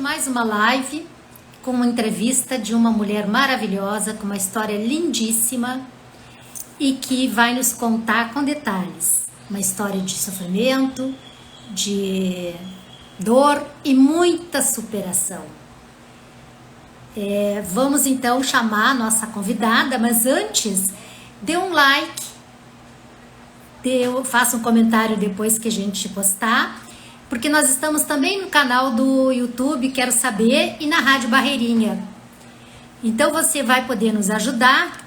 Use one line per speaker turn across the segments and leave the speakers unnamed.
mais uma live com uma entrevista de uma mulher maravilhosa, com uma história lindíssima e que vai nos contar com detalhes uma história de sofrimento, de dor e muita superação. Vamos então chamar a nossa convidada, mas antes, dê um like, faça um comentário depois que a gente postar, porque nós estamos também no canal do YouTube, Quero Saber, e na Rádio Barreirinha. Então você vai poder nos ajudar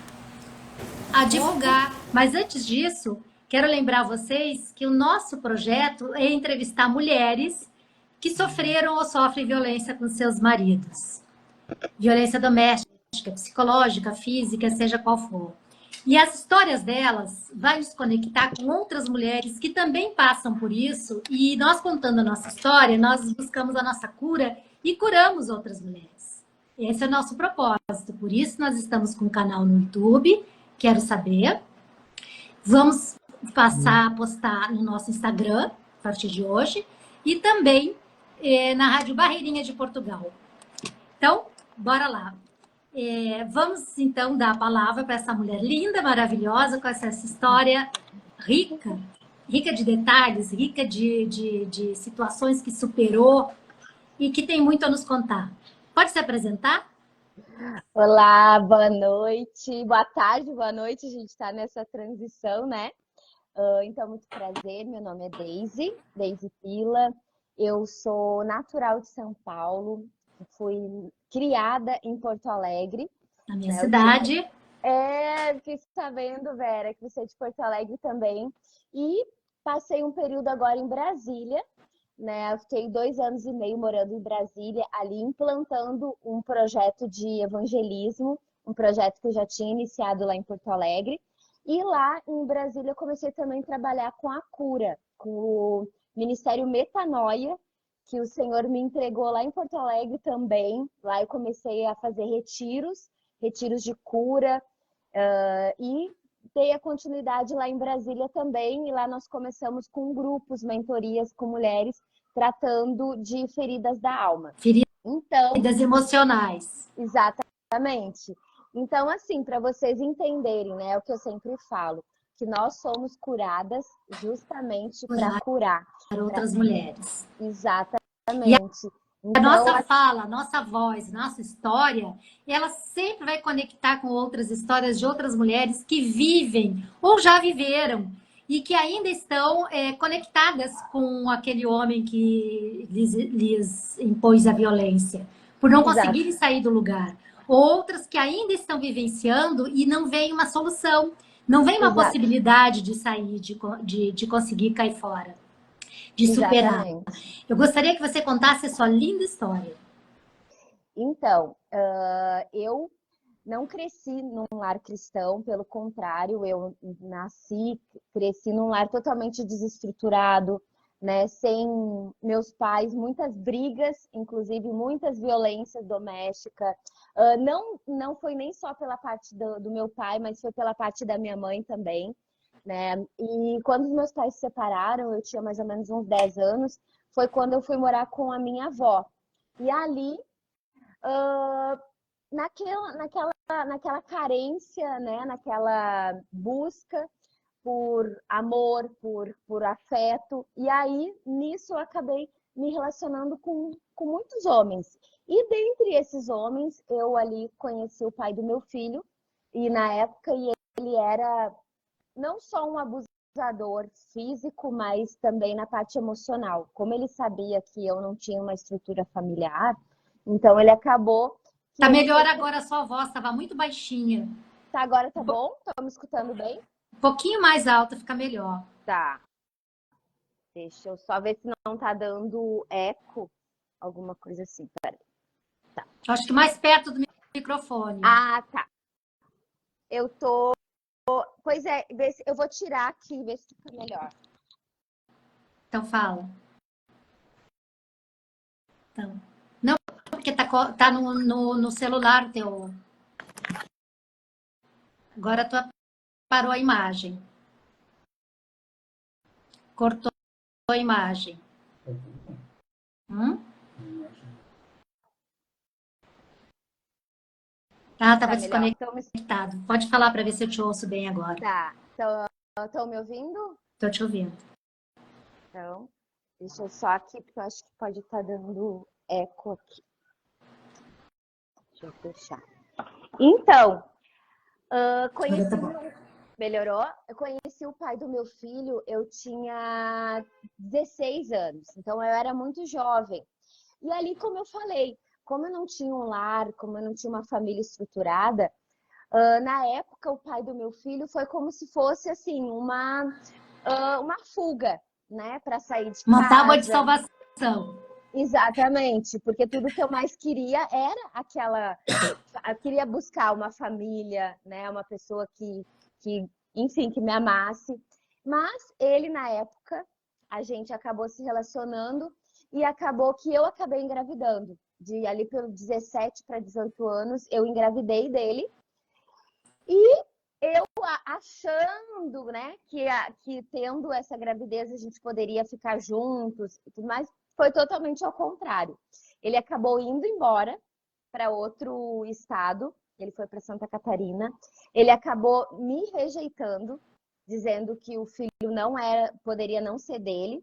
a divulgar. Mas antes disso, quero lembrar vocês que o nosso projeto é entrevistar mulheres que sofreram ou sofrem violência com seus maridos. Violência doméstica, psicológica, física, seja qual for. E as histórias delas vão nos conectar com outras mulheres que também passam por isso. E nós contando a nossa história, nós buscamos a nossa cura e curamos outras mulheres. Esse é o nosso propósito. Por isso nós estamos com um canal no YouTube, Quero Saber. Vamos passar a postar no nosso Instagram, a partir de hoje. E também na Rádio Barreirinha de Portugal. Então, bora lá. Vamos, então, dar a palavra para essa mulher linda, maravilhosa, com essa história rica de detalhes, rica de situações que superou e que tem muito a nos contar. Pode se apresentar?
Olá, boa noite, boa tarde, boa noite, a gente está nessa transição, né? Então, muito prazer, meu nome é Deise Pila, eu sou natural de São Paulo, fui criada em Porto Alegre.
Na minha cidade.
Fiquei sabendo, Vera, que você é de Porto Alegre também. E passei um período agora em Brasília, né? Eu fiquei 2 anos e meio morando em Brasília, ali implantando um projeto de evangelismo, um projeto que eu já tinha iniciado lá em Porto Alegre. E lá em Brasília eu comecei também a trabalhar com a cura, com o Ministério Metanoia, que o Senhor me entregou lá em Porto Alegre também. Lá eu comecei a fazer retiros de cura, e dei a continuidade lá em Brasília também. E lá nós começamos com grupos, mentorias com mulheres, tratando de feridas da alma.
Feridas emocionais.
Exatamente. Então, assim, para vocês entenderem, né, é o que eu sempre falo, que nós somos curadas justamente para curar
outras mulheres.
Exatamente.
A nossa fala, a nossa voz, nossa história, ela sempre vai conectar com outras histórias de outras mulheres que vivem ou já viveram e que ainda estão conectadas com aquele homem que lhes impôs a violência, por não conseguirem sair do lugar. Outras que ainda estão vivenciando e não vem uma solução, não vem uma possibilidade de sair, de conseguir cair fora, de superar.
Exatamente.
Eu gostaria que você contasse a sua linda história.
Então, eu não cresci num lar cristão, pelo contrário, eu cresci num lar totalmente desestruturado, né? Sem meus pais, muitas brigas, inclusive muitas violências domésticas. Não foi nem só pela parte do meu pai, mas foi pela parte da minha mãe também, né? E quando meus pais se separaram, eu tinha mais ou menos uns 10 anos, foi quando eu fui morar com a minha avó. E ali, naquela carência, né? Naquela busca por amor, por afeto. E aí, nisso, eu acabei me relacionando com muitos homens. E dentre esses homens, eu ali conheci o pai do meu filho. E na época, ele era não só um abusador físico, mas também na parte emocional. Como ele sabia que eu não tinha uma estrutura familiar, então ele acabou...
Tá melhor agora, a sua voz estava muito baixinha.
Agora tá bom? Tá me escutando bem?
Um pouquinho mais alta, fica melhor.
Tá. Deixa eu só ver se não tá dando eco, alguma coisa assim. Peraí.
Tá. Acho que mais perto do microfone.
Ah, tá. Eu tô... Pois é, eu vou tirar aqui, ver se fica melhor.
Então fala. Então, não, porque tá no celular teu. Agora parou a imagem. Cortou a imagem. Ah, tava
Tá melhor?
desconectado. Pode falar para ver se eu te ouço bem agora.
Tá. Estão me ouvindo?
Tô te ouvindo.
Então, deixa eu só aqui, porque eu acho que pode estar dando eco aqui. Deixa eu fechar. Então,
Agora tá
conheci
bom.
meu. Melhorou? Eu conheci o pai do meu filho, eu tinha 16 anos, então eu era muito jovem. E ali, como eu falei, como eu não tinha um lar, como eu não tinha uma família estruturada, na época o pai do meu filho foi como se fosse assim uma fuga, né, para sair de
Uma tábua de
casa.
salvação.
Exatamente, porque tudo que eu mais queria era aquela. Eu queria buscar uma família, né? Uma pessoa enfim, que me amasse. Mas ele, na época, a gente acabou se relacionando e acabou que eu acabei engravidando. De ali pelos 17 para 18 anos, eu engravidei dele. E eu achando, né, que tendo essa gravidez a gente poderia ficar juntos e tudo mais, foi totalmente ao contrário. Ele acabou indo embora para outro estado, ele foi para Santa Catarina. Ele acabou me rejeitando, dizendo que o filho não era, poderia não ser dele.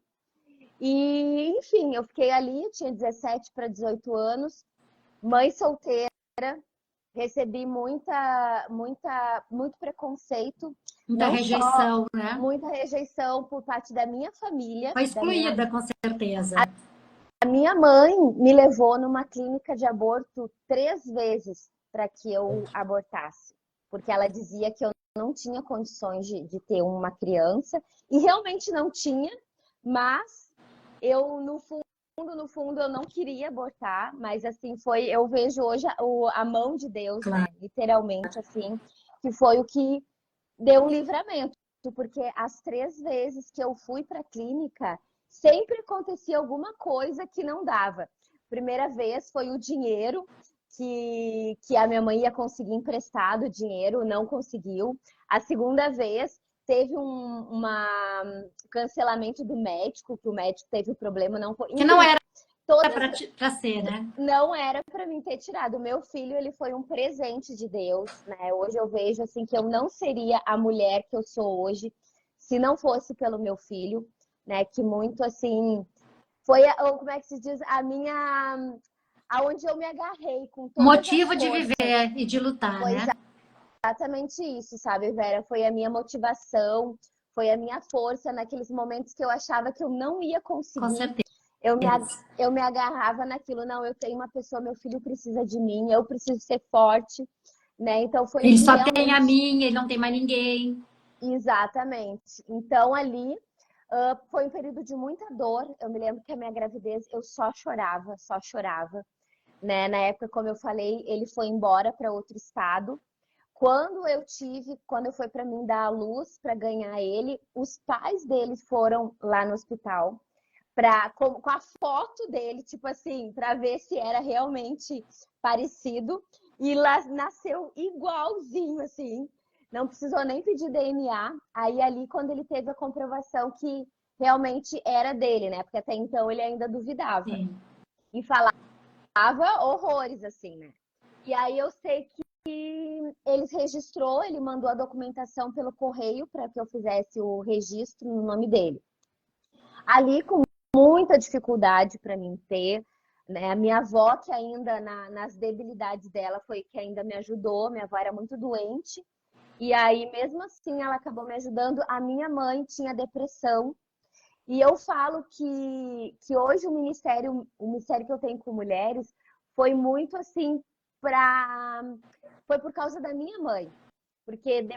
E, enfim, eu fiquei ali, eu tinha 17 para 18 anos, mãe solteira, recebi muito preconceito,
Muita
não só
rejeição, né?
muita rejeição por parte da minha família,
Foi
da minha
excluída, com certeza.
a minha mãe me levou numa clínica de aborto 3 vezes para que eu abortasse, porque ela dizia que eu não tinha condições de ter uma criança, e realmente não tinha, mas eu, no fundo, eu não queria abortar, mas assim, eu vejo hoje a mão de Deus, né,
Claro.
literalmente, assim, que foi o que deu um livramento, porque as 3 vezes que eu fui para a clínica, sempre acontecia alguma coisa que não dava. Primeira vez foi o dinheiro, que a minha mãe ia conseguir emprestado, o dinheiro não conseguiu. A segunda vez teve cancelamento do médico, que o médico teve um problema, não foi.
Que não
Enfim,
era
todas
para ser, né?
não era para mim ter tirado. O meu filho, ele foi um presente de Deus, né? Hoje eu vejo assim que eu não seria a mulher que eu sou hoje se não fosse pelo meu filho, né? Que muito assim foi, como é que se diz, aonde eu me agarrei com todas as
Motivo de
forças.
viver e de lutar,
Foi
né?
exatamente isso, sabe, Vera? Foi a minha motivação, foi a minha força naqueles momentos que eu achava que eu não ia
Com
conseguir.
certeza.
Eu me, eu me agarrava naquilo, não, eu tenho uma pessoa, meu filho precisa de mim, eu preciso ser forte, né? Então foi o
Ele
que
só tem a
realmente,
mim, ele não tem mais ninguém.
exatamente. Então ali foi um período de muita dor. Eu me lembro que a minha gravidez eu só chorava, né? Na época, como eu falei, ele foi embora para outro estado. Quando eu fui para mim dar a luz para ganhar ele, os pais dele foram lá no hospital com a foto dele, tipo assim, para ver se era realmente parecido. E lá nasceu igualzinho, assim. Não precisou nem pedir DNA. Aí ali, quando ele teve a comprovação que realmente era dele, né? Porque até então ele ainda duvidava.
Sim.
E falava horrores, assim, né? E aí eu sei que ele mandou a documentação pelo correio para que eu fizesse o registro no nome dele. Ali, com muita dificuldade para mim ter, né? A minha avó, que ainda nas debilidades dela, foi que ainda me ajudou. Minha avó era muito doente. E aí, mesmo assim, ela acabou me ajudando. A minha mãe tinha depressão. E eu falo que hoje o ministério que eu tenho com mulheres foi muito assim foi por causa da minha mãe, porque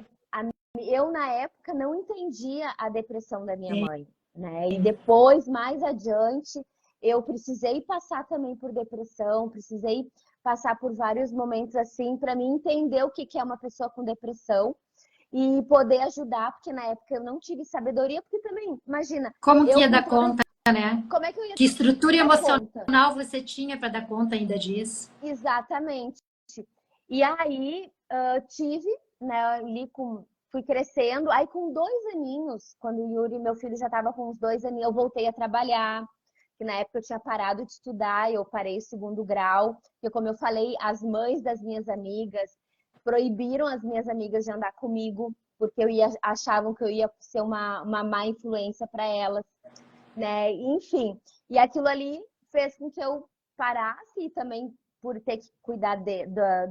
eu na época não entendia a depressão da minha
Sim.
mãe, né? E depois, mais adiante, eu precisei passar também por depressão, precisei passar por vários momentos assim para mim entender o que é uma pessoa com depressão e poder ajudar, porque na época eu não tive sabedoria, porque também, imagina,
Como que
eu
ia
com
dar
toda.
conta, né?
Como é que eu ia
Que estrutura
dar conta?
emocional você tinha para dar conta ainda disso?
Exatamente. E aí tive, né, ali fui crescendo, aí com 2 aninhos, quando o Yuri, meu filho, já estava com uns 2 aninhos, eu voltei a trabalhar, que na época eu tinha parado de estudar, eu parei o segundo grau, porque como eu falei, as mães das minhas amigas, proibiram as minhas amigas de andar comigo, porque achavam que eu ia ser uma má influência para elas, né? Enfim, e aquilo ali fez com que eu parasse e também por ter que cuidar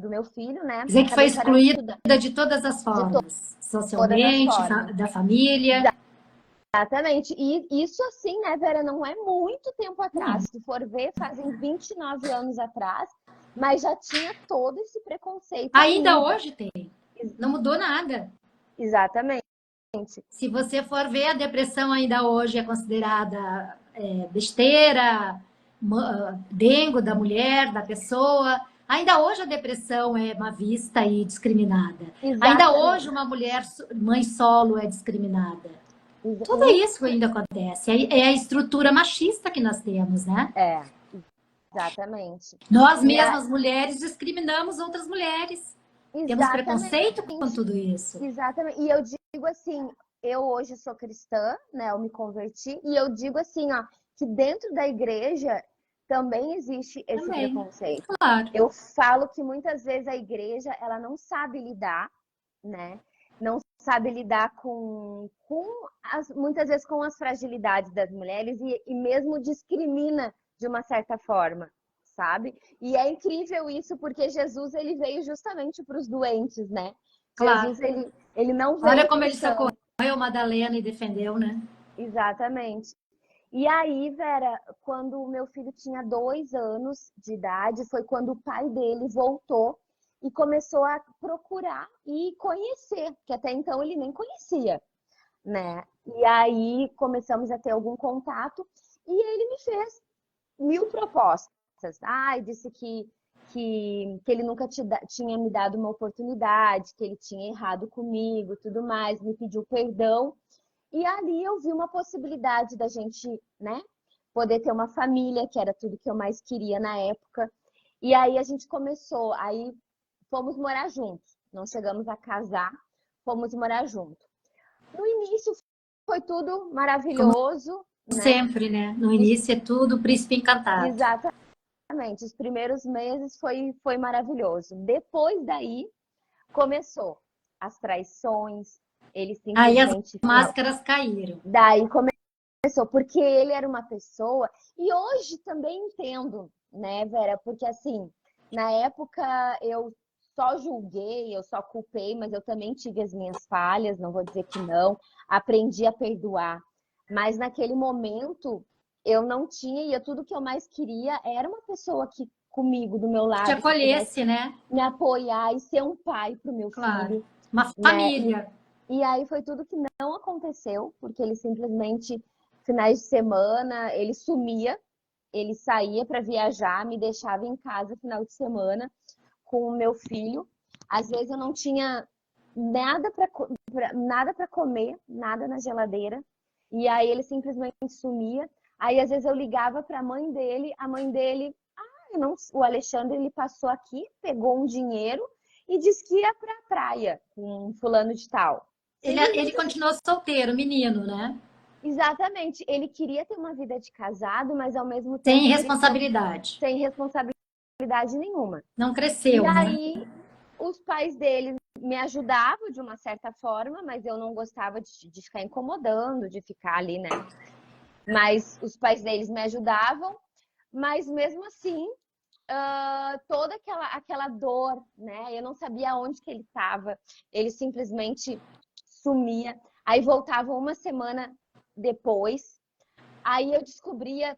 do meu filho, né?
Quer dizer que foi
Acabei parando de estudar
excluída de todas as
de
formas,
todas as
socialmente,
formas.
da família.
Exatamente. E isso assim, né, Vera, não é muito tempo
Não.
atrás. Se for ver, fazem 29 anos atrás, mas já tinha todo esse preconceito
Ainda
ainda.
hoje tem. Não mudou nada.
Exatamente.
Se você for ver, a depressão ainda hoje é considerada besteira, dengo da mulher, da pessoa. Ainda hoje a depressão é má vista e discriminada. Ainda hoje
Exatamente.
uma mulher, mãe solo, é discriminada. Tudo
Muito,
isso ainda acontece. É a estrutura machista que nós temos, né?
exatamente.
Nós
E a,
mesmas mulheres discriminamos outras mulheres. Temos
exatamente.
preconceito com tudo isso.
Exatamente. E eu digo assim, eu hoje sou cristã, né? Eu me converti, e eu digo assim, ó, que dentro da igreja também existe esse
Também,
preconceito.
claro.
Eu falo que muitas vezes a igreja, ela não sabe lidar, né? Não sabe lidar muitas vezes com as fragilidades das mulheres e mesmo discrimina de uma certa forma, sabe? E é incrível isso porque Jesus, ele veio justamente para os doentes, né?
Claro.
Jesus, ele não
Olha
veio
como
para
ele
os sãos.
socorreu Madalena e defendeu, né?
Exatamente. E aí, Vera, quando o meu filho tinha 2 anos de idade, foi quando o pai dele voltou e começou a procurar e conhecer, que até então ele nem conhecia, né? E aí começamos a ter algum contato e ele me fez 1000 propostas. Ai, disse que ele nunca tinha me dado uma oportunidade, que ele tinha errado comigo, tudo mais, me pediu perdão. E ali eu vi uma possibilidade da gente, né, poder ter uma família, que era tudo que eu mais queria na época. E aí a gente começou, aí fomos morar juntos. Não chegamos a casar, fomos morar juntos. No início foi tudo
Como
maravilhoso, né?
sempre, né? No início é tudo príncipe encantado.
Exatamente. Os primeiros meses foi maravilhoso. Depois daí começou as traições, ele
Aí as
simplesmente
máscaras caíram.
daí começou, porque ele era uma pessoa, e hoje também entendo, né, Vera? Porque assim, na época eu só julguei, eu só culpei, mas eu também tive as minhas falhas, não vou dizer que não, aprendi a perdoar. Mas naquele momento eu não tinha, e tudo que eu mais queria era uma pessoa que comigo, do meu
Te
lado, que pudesse
acolhesse, né?
me apoiar e ser um pai para o meu
Claro.
filho,
Uma
né?
família.
E aí foi tudo que não aconteceu, porque ele simplesmente, finais de semana, ele sumia, ele saía para viajar, me deixava em casa final de semana com o meu filho. Às vezes eu não tinha nada para comer, nada na geladeira. E aí ele simplesmente sumia. Aí às vezes eu ligava para a mãe dele, não, o Alexandre ele passou aqui, pegou um dinheiro e disse que ia para a praia com um fulano de tal.
Ele
Simplesmente assim.
continuou solteiro, menino, né?
Exatamente. Ele queria ter uma vida de casado, mas ao mesmo
Sem
tempo queria
responsabilidade.
sem responsabilidade nenhuma.
Não
E
cresceu, né?
aí os pais dele me ajudavam de uma certa forma, mas eu não gostava de ficar incomodando, de ficar ali, né? Mas os pais deles me ajudavam, mas mesmo assim, toda aquela dor, né? Eu não sabia onde que ele estava, ele simplesmente sumia, aí voltava uma semana depois, aí eu descobria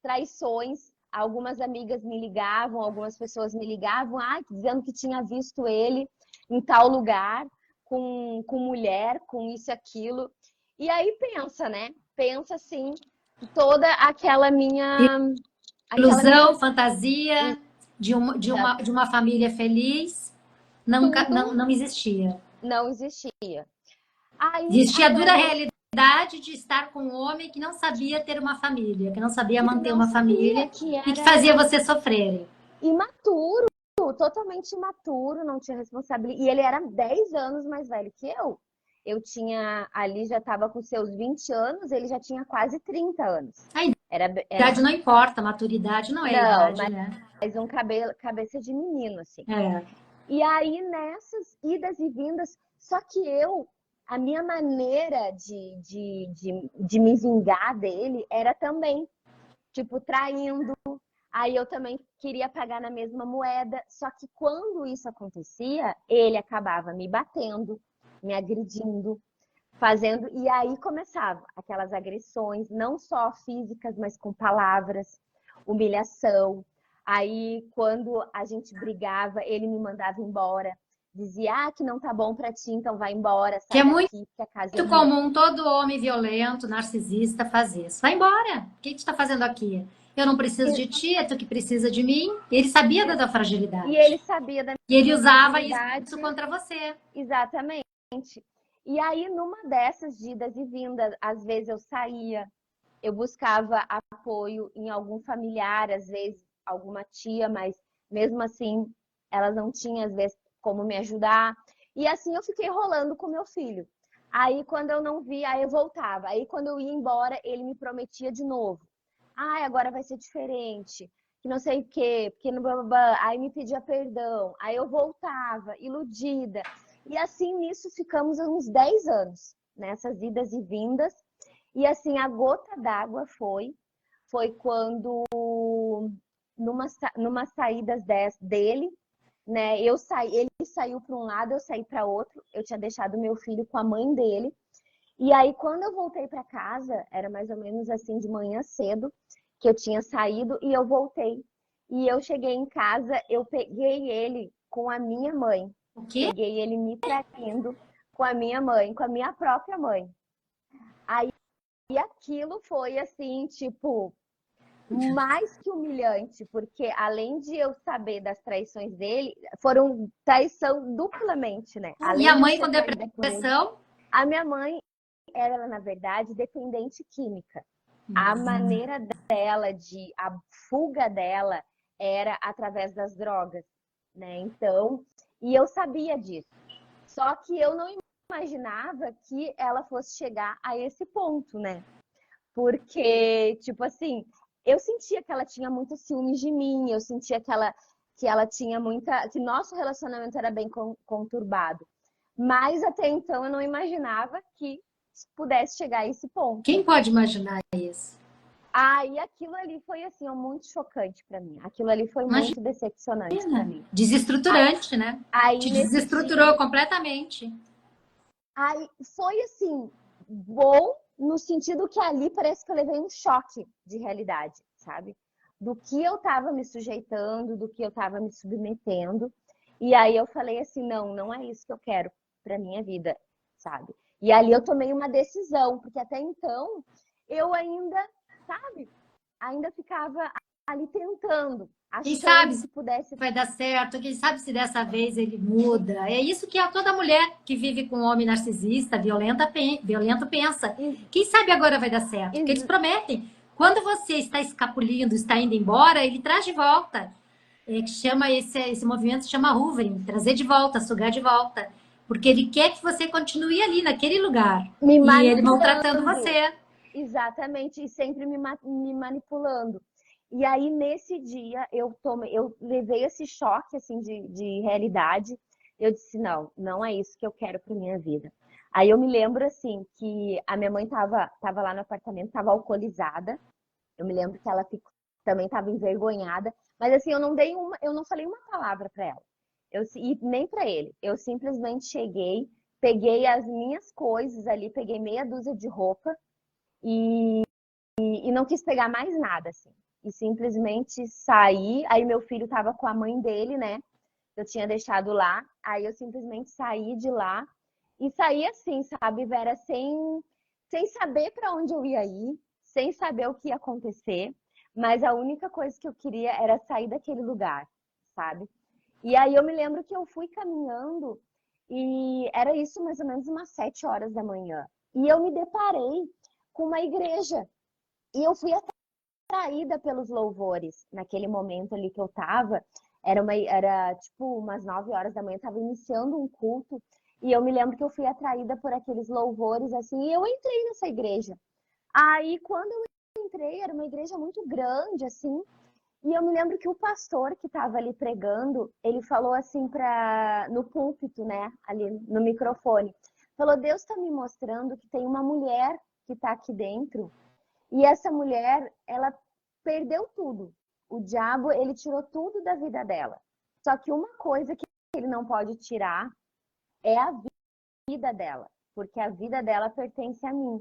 traições, algumas amigas me ligavam, algumas pessoas me ligavam, dizendo que tinha visto ele em tal lugar, com mulher, com isso e aquilo. E aí pensa, né? Pensa assim, toda aquela minha.
Ilusão, fantasia
Já
de uma família feliz
tudo
não existia.
não existia. Aí
Existia a dura
agora
realidade de estar com um homem que não sabia ter uma família, que não sabia
que
manter
não
uma
sabia
família
que
e que
era
fazia você sofrer.
imaturo, totalmente imaturo, não tinha responsabilidade. E ele era 10 anos mais velho que eu. Eu tinha ali, já estava com seus 20 anos, ele já tinha quase 30 anos.
A
Era
idade não importa, a maturidade não é a
não,
idade, né?
mas um cabeça de menino, assim.
É.
E aí, nessas idas e vindas, só que a minha maneira de me vingar dele era também, tipo, traindo. Aí eu também queria pagar na mesma moeda. Só que quando isso acontecia, ele acabava me batendo, me agredindo, fazendo. E aí começavam aquelas agressões, não só físicas, mas com palavras, humilhação. Aí quando a gente brigava, ele me mandava embora. Dizia, que não tá bom pra ti, então vai embora,
Que
sai
é muito
daqui, porque a casa é minha.
comum todo homem violento, narcisista fazer isso. Vai embora. O que tu está fazendo aqui? Eu não preciso de ti, é tu que precisa de mim. Ele sabia da tua
E ele
fragilidade.
sabia da
E ele
minha
usava isso
fragilidade.
contra você.
Exatamente. E aí, numa dessas de idas e vindas, às vezes eu saía, eu buscava apoio em algum familiar, às vezes alguma tia, mas mesmo assim, elas não tinham, às vezes, como me ajudar. E assim eu fiquei rolando com meu filho. Aí, quando eu não via, aí eu voltava. Aí, quando eu ia embora, ele me prometia de novo. Agora vai ser diferente, que não sei o quê, porque no blá. Aí me pedia perdão. Aí eu voltava, iludida. E assim, nisso ficamos uns 10 anos, nessas idas e vindas. E assim, a gota d'água foi quando, numa saídas dele, né? Ele saiu para um lado, eu saí para outro. Eu tinha deixado meu filho com a mãe dele. E aí, quando eu voltei para casa, era mais ou menos assim de manhã cedo, que eu tinha saído e eu voltei. E eu cheguei em casa, eu peguei ele com a minha mãe.
O quê?
Peguei ele me traindo com a minha mãe, com a minha própria mãe. Aí aquilo foi assim, tipo, mais que humilhante, porque além de eu saber das traições dele, foram traição duplamente, né?
E a
Além de eu
mãe
ser
com
traída por ele.
depressão?
A minha mãe era, na verdade, dependente química. A maneira dela, a fuga dela era através das drogas, né? Então, e eu sabia disso. Só que eu não imaginava que ela fosse chegar a esse ponto, né? Porque, tipo assim, eu sentia que ela tinha muito ciúmes de mim, eu sentia que ela tinha muita. Que nosso relacionamento era bem conturbado. Mas até então eu não imaginava que pudesse chegar a esse ponto.
Quem pode imaginar isso?
E aquilo ali foi assim, muito chocante para mim. Aquilo ali foi muito decepcionante para
Imagina.
mim.
Desestruturante, né?
Aí
Te
nesse dia,
desestruturou completamente.
aí foi assim, bom no sentido que ali parece que eu levei um choque de realidade, sabe? Do que eu tava me sujeitando, do que eu tava me submetendo. E aí eu falei assim, não, não é isso que eu quero para minha vida, sabe? E ali eu tomei uma decisão, porque até então eu ainda, sabe? Ainda ficava ali tentando,
Quem sabe
achando
se
que pudesse.
vai dar certo, quem sabe se dessa vez ele muda. É isso que toda mulher que vive com um homem narcisista, violento pensa. Quem sabe agora vai dar certo? Porque eles prometem. Quando você está escapulindo, está indo embora, ele traz de volta. Que chama esse movimento se chama hoovering, trazer de volta, sugar de volta. Porque ele quer que você continue ali, naquele lugar.
Me
E ele maltratando
manipulando.
você.
Exatamente, e sempre me manipulando. E aí, nesse dia, eu levei esse choque assim, de realidade. Eu disse, não, não é isso que eu quero para minha vida. Aí eu me lembro assim que a minha mãe tava lá no apartamento, estava alcoolizada. Eu me lembro que ela também estava envergonhada, mas assim, eu não falei uma palavra para ela. E nem para ele. Eu simplesmente cheguei, peguei as minhas coisas ali, peguei meia dúzia de roupa e não quis pegar mais nada, assim. E simplesmente saí. Aí meu filho estava com a mãe dele, né? Eu tinha deixado lá. Aí eu simplesmente saí de lá e saí assim, sabe, Vera, sem saber para onde eu ia ir, sem saber o que ia acontecer, mas a única coisa que eu queria era sair daquele lugar, sabe? E aí eu me lembro que eu fui caminhando e era isso mais ou menos umas 7 horas da manhã. E eu me deparei com uma igreja. E eu fui atraída pelos louvores. Naquele momento ali que eu tava, era tipo umas 9 horas da manhã, eu tava iniciando um culto. E eu me lembro que eu fui atraída por aqueles louvores, assim, e eu entrei nessa igreja. Aí, quando eu entrei, era uma igreja muito grande, assim, E eu me lembro que o pastor que estava ali pregando, ele falou assim no púlpito, né, ali no microfone, falou: Deus está me mostrando que tem uma mulher que está aqui dentro e essa mulher, ela perdeu tudo. O diabo, ele tirou tudo da vida dela. Só que uma coisa que ele não pode tirar é a vida dela, porque a vida dela pertence a mim.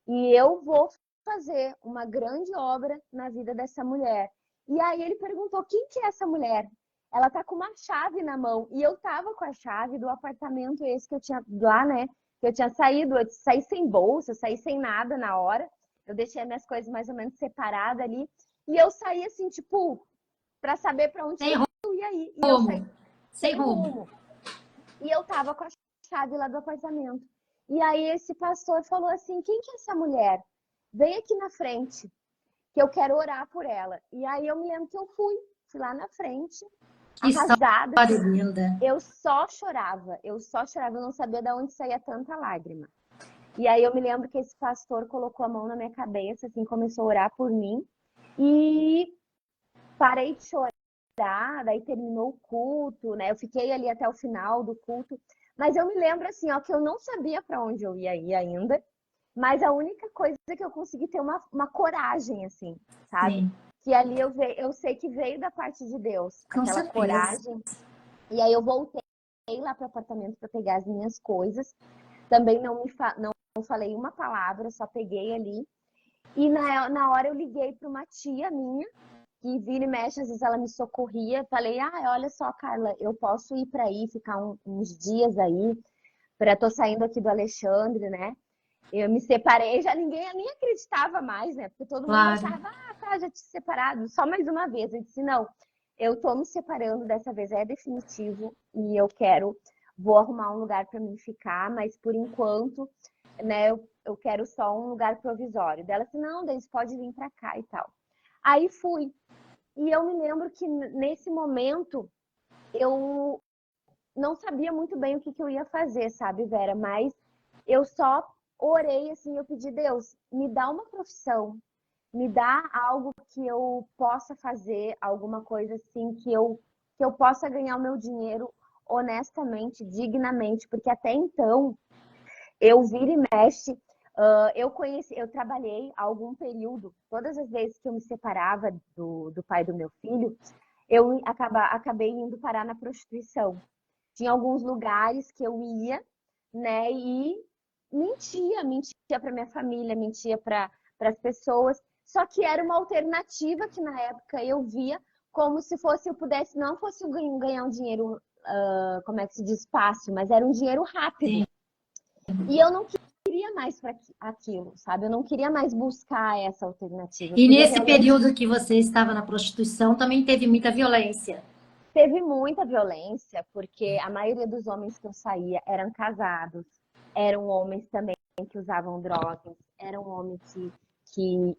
E eu vou fazer uma grande obra na vida dessa mulher. E aí ele perguntou: quem que é essa mulher? Ela tá com uma chave na mão. E eu tava com a chave do apartamento esse que eu tinha lá, né? Que eu tinha saído, eu saí sem bolsa, eu saí sem nada na hora. Eu deixei as minhas coisas mais ou menos separadas ali. E eu saí assim, tipo, para saber para onde
Sem
eu ia ir. E eu saí
rumo. Sem
sem
rumo.
rumo. E eu tava com a chave lá do apartamento. E aí esse pastor falou assim: quem que é essa mulher? Vem aqui na frente, que eu quero orar por ela. E aí eu me lembro que eu fui lá na frente,
Que
arrasada,
história
assim.
linda.
Eu só chorava, eu não sabia de onde saía tanta lágrima. E aí eu me lembro que esse pastor colocou a mão na minha cabeça, assim, começou a orar por mim. E parei de chorar, daí terminou o culto, né? Eu fiquei ali até o final do culto. Mas eu me lembro, assim, ó, que eu não sabia para onde eu ia ir ainda. Mas a única coisa que eu consegui ter uma coragem, assim, sabe?
Sim,
Que ali eu sei que veio da parte de Deus,
com
aquela
certeza.
coragem. E aí eu voltei lá para o apartamento para pegar as minhas coisas. Também não falei uma palavra, só peguei ali. E na hora eu liguei para uma tia minha, que vira e mexe, às vezes ela me socorria. Falei: olha só, Carla, eu posso ir para aí, ficar uns dias aí, tô saindo aqui do Alexandre, né? Eu me separei, já ninguém nem acreditava mais, né? Porque todo mundo
Claro.
achava: tá, já te separado, só mais uma vez. Eu disse: não, eu tô me separando dessa vez, é definitivo, e vou arrumar um lugar para mim ficar, mas por enquanto, né, eu quero só um lugar provisório. Dela disse: não, Deise, pode vir para cá e tal. Aí fui. E eu me lembro que nesse momento eu não sabia muito bem o que eu ia fazer, sabe, Vera? Mas eu só orei assim, eu pedi: Deus, me dá uma profissão, me dá algo que eu possa fazer, alguma coisa assim que eu possa ganhar o meu dinheiro honestamente, dignamente, porque até então eu vira e mexe. Eu trabalhei algum período, todas as vezes que eu me separava do pai do meu filho, eu acabei indo parar na prostituição. Tinha alguns lugares que eu ia, né, e mentia para minha família, mentia para as pessoas. Só que era uma alternativa que na época eu via como se fosse eu pudesse, não fosse ganhar um dinheiro, como é que se diz, fácil, mas era um dinheiro rápido.
Sim.
E eu não queria mais para aquilo, sabe? Eu não queria mais buscar essa alternativa. Eu
E
queria
nesse
realmente.
período que você estava na prostituição, também teve muita violência.
Teve muita violência, porque a maioria dos homens que eu saía eram casados, eram homens também que usavam drogas, eram homens que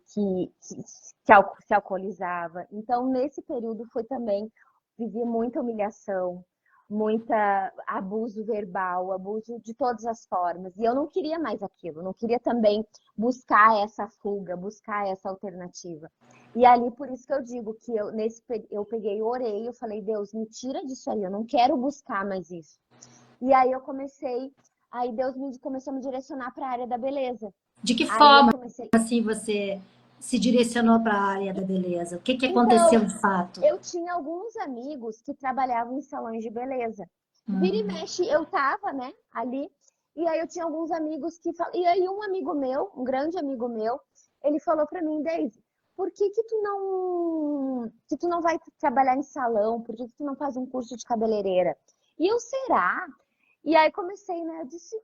se alcoolizava. Então, nesse período foi também, vivi muita humilhação, muita abuso verbal, abuso de todas as formas. E eu não queria mais aquilo, não queria também buscar essa fuga, buscar essa alternativa. E ali, por isso que eu digo que eu peguei, orei, eu falei: Deus, me tira disso aí, eu não quero buscar mais isso. E aí aí Deus começou a me direcionar para a área da beleza.
De que
Aí eu
forma,
comecei.
assim, você se direcionou para a área da beleza? O que que
Então,
aconteceu de fato?
eu tinha alguns amigos que trabalhavam em salões de beleza. Vira e
Hum.
mexe, eu tava, né, ali, e aí eu tinha alguns amigos e aí um amigo meu, um grande amigo meu, ele falou para mim: Deise, por que tu não vai trabalhar em salão? Por que tu não faz um curso de cabeleireira? E eu: será? E aí comecei, né, eu disse: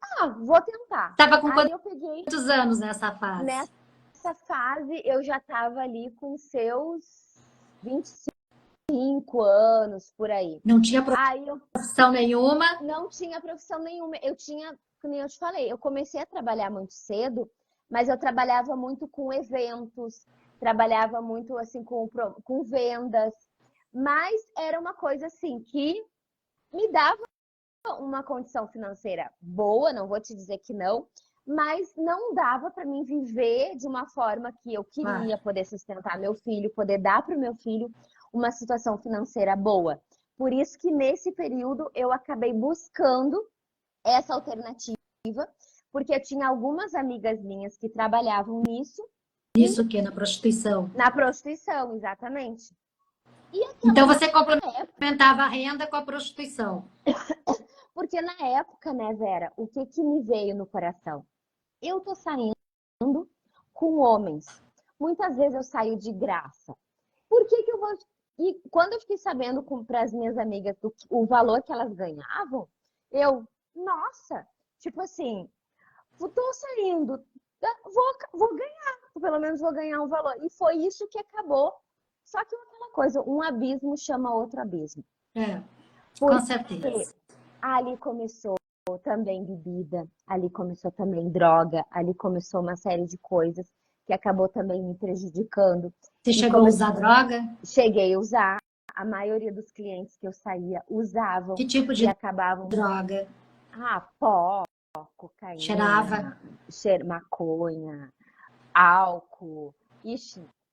vou tentar.
Estava com
Aí eu peguei.
quantos anos nessa fase?
Nessa fase eu já estava ali com seus 25 anos, por aí.
Não tinha
Aí eu
profissão nenhuma?
não tinha profissão nenhuma. Eu tinha, como eu te falei, eu comecei a trabalhar muito cedo, mas eu trabalhava muito com eventos, trabalhava muito assim com vendas, mas era uma coisa assim que me dava uma condição financeira boa, não vou te dizer que não, mas não dava para mim viver de uma forma que eu queria, poder sustentar meu filho, poder dar para o meu filho uma situação financeira boa. Por isso que nesse período eu acabei buscando essa alternativa, porque eu tinha algumas amigas minhas que trabalhavam nisso.
Isso que na prostituição.
Na prostituição, exatamente.
Então você complementava a renda com a prostituição.
Porque na época, né, Vera, o que que me veio no coração? Eu tô saindo com homens. Muitas vezes eu saio de graça. Por que que eu vou... E quando eu fiquei sabendo para as minhas amigas o valor que elas ganhavam, nossa, tipo assim, tô saindo, vou ganhar, pelo menos vou ganhar um valor. E foi isso que acabou. Só que aquela coisa, um abismo chama outro abismo.
Com certeza.
Ali começou também bebida, ali começou também droga, ali começou uma série de coisas que acabou também me prejudicando.
Você chegou a usar droga?
Cheguei a usar. A maioria dos clientes que eu saía usavam.
Que tipo de
acabavam...
droga?
Pó, cocaína, maconha, álcool,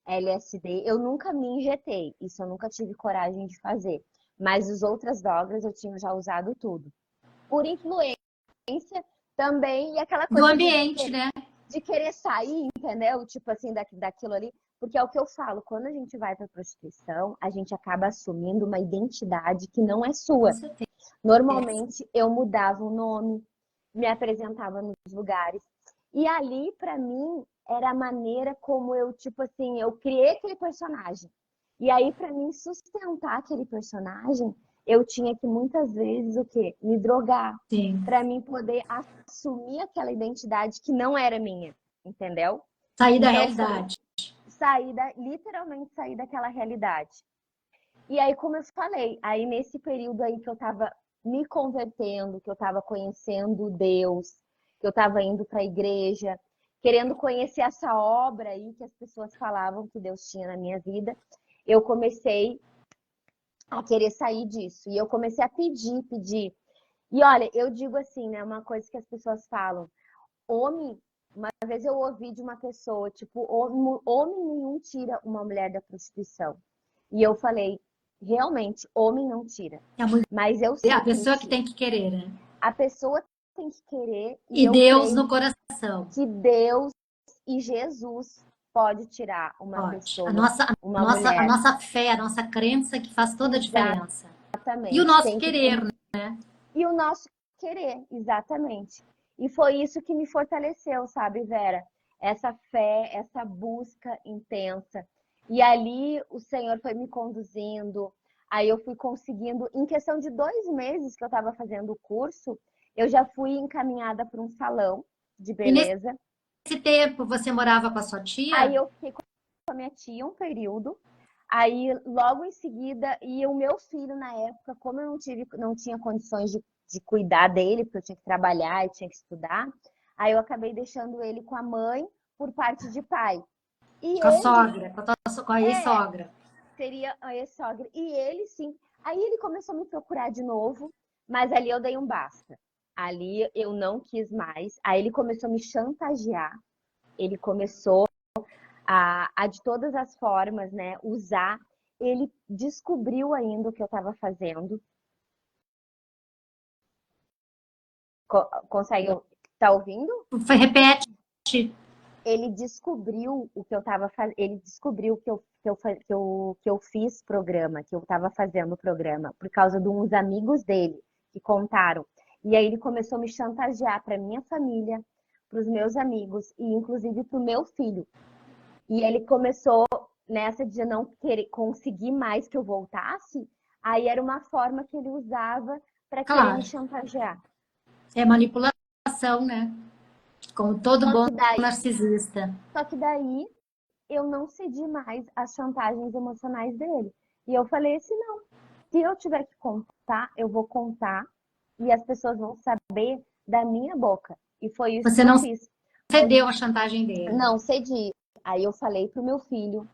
LSD. Eu nunca me injetei, isso eu nunca tive coragem de fazer. Mas as outras drogas eu tinha já usado tudo. Por influência também, e aquela coisa
do ambiente, né?
De querer sair, entendeu? Tipo assim, daquilo ali. Porque é o que eu falo, quando a gente vai para prostituição, a gente acaba assumindo uma identidade que não é sua. Normalmente eu mudava o nome, me apresentava nos lugares. E ali, para mim, era a maneira como eu, tipo assim, eu criei aquele personagem. E aí, para mim, sustentar aquele personagem, eu tinha que muitas vezes o quê? Me drogar. Para mim poder assumir aquela identidade que não era minha, entendeu?
Sair da realidade.
Literalmente sair daquela realidade. E aí, como eu falei, aí nesse período aí que eu tava me convertendo, que eu tava conhecendo Deus, que eu tava indo para a igreja, querendo conhecer essa obra aí que as pessoas falavam que Deus tinha na minha vida, eu comecei a querer sair disso. E eu comecei a pedir. E olha, eu digo assim, né? Uma coisa que as pessoas falam. Uma vez eu ouvi de uma pessoa, tipo, homem nenhum tira uma mulher da prostituição. E eu falei, realmente, homem não tira. Mas eu sei
a pessoa que tem que querer, né?
A pessoa tem que querer.
E Deus no coração.
Que Deus e Jesus pode tirar uma pessoa, uma mulher.
A nossa fé, a nossa crença que faz toda a diferença.
Exatamente.
E o nosso querer, né?
E o nosso querer, exatamente. E foi isso que me fortaleceu, sabe, Vera? Essa fé, essa busca intensa. E ali o Senhor foi me conduzindo. Aí eu fui conseguindo, em questão de 2 meses que eu estava fazendo o curso, eu já fui encaminhada para um salão de beleza.
E nesse tempo você morava com a sua tia?
Aí eu fiquei com a minha tia um período. Aí logo em seguida, e o meu filho na época, como eu não tinha condições de cuidar dele, porque eu tinha que trabalhar e tinha que estudar, aí eu acabei deixando ele com a mãe por parte de pai. E
com a sogra, com a ex-sogra.
Seria a ex-sogra. E ele, sim. Aí ele começou a me procurar de novo, mas ali eu dei um basta. Ali eu não quis mais. Aí ele começou a me chantagear. Ele começou a de todas as formas, né, usar. Ele descobriu ainda o que eu estava fazendo. Consegue? Tá ouvindo?
Repete.
Ele descobriu o que eu estava fazendo. Ele descobriu que eu fiz programa, que eu estava fazendo programa, por causa de uns amigos dele que contaram. E aí ele começou a me chantagear para minha família, para os meus amigos e inclusive para o meu filho. E ele começou nessa de não querer conseguir mais que eu voltasse. Aí era uma forma que ele usava para querer me chantagear.
É manipulação, né? Como todo bom narcisista.
Só que daí eu não cedi mais às chantagens emocionais dele. E eu falei assim, não, se eu tiver que contar, eu vou contar e as pessoas vão saber da minha boca. E foi isso que eu fiz.
Você cedeu a chantagem dele?
Não, cedi. Aí eu falei pro meu filho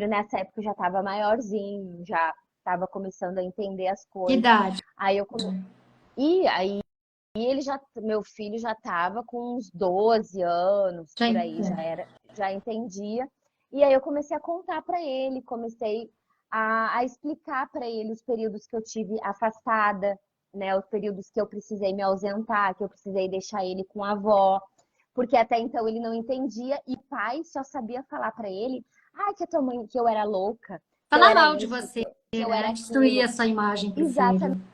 nessa época já estava maiorzinho, já estava começando a entender as coisas.
Que idade?
Aí meu filho já estava com uns 12 anos,
Já
por aí,
entendo.
já entendia. E aí eu comecei a contar para ele, comecei a explicar para ele os períodos que eu tive afastada, né? Os períodos que eu precisei me ausentar, que eu precisei deixar ele com a avó, porque até então ele não entendia e pai só sabia falar para ele, que a tua mãe, que eu era louca, que eu
Falar
era
mal de
isso,
você,
que eu era
né? Destruir
aquilo.
essa imagem pro
Exatamente.
filho.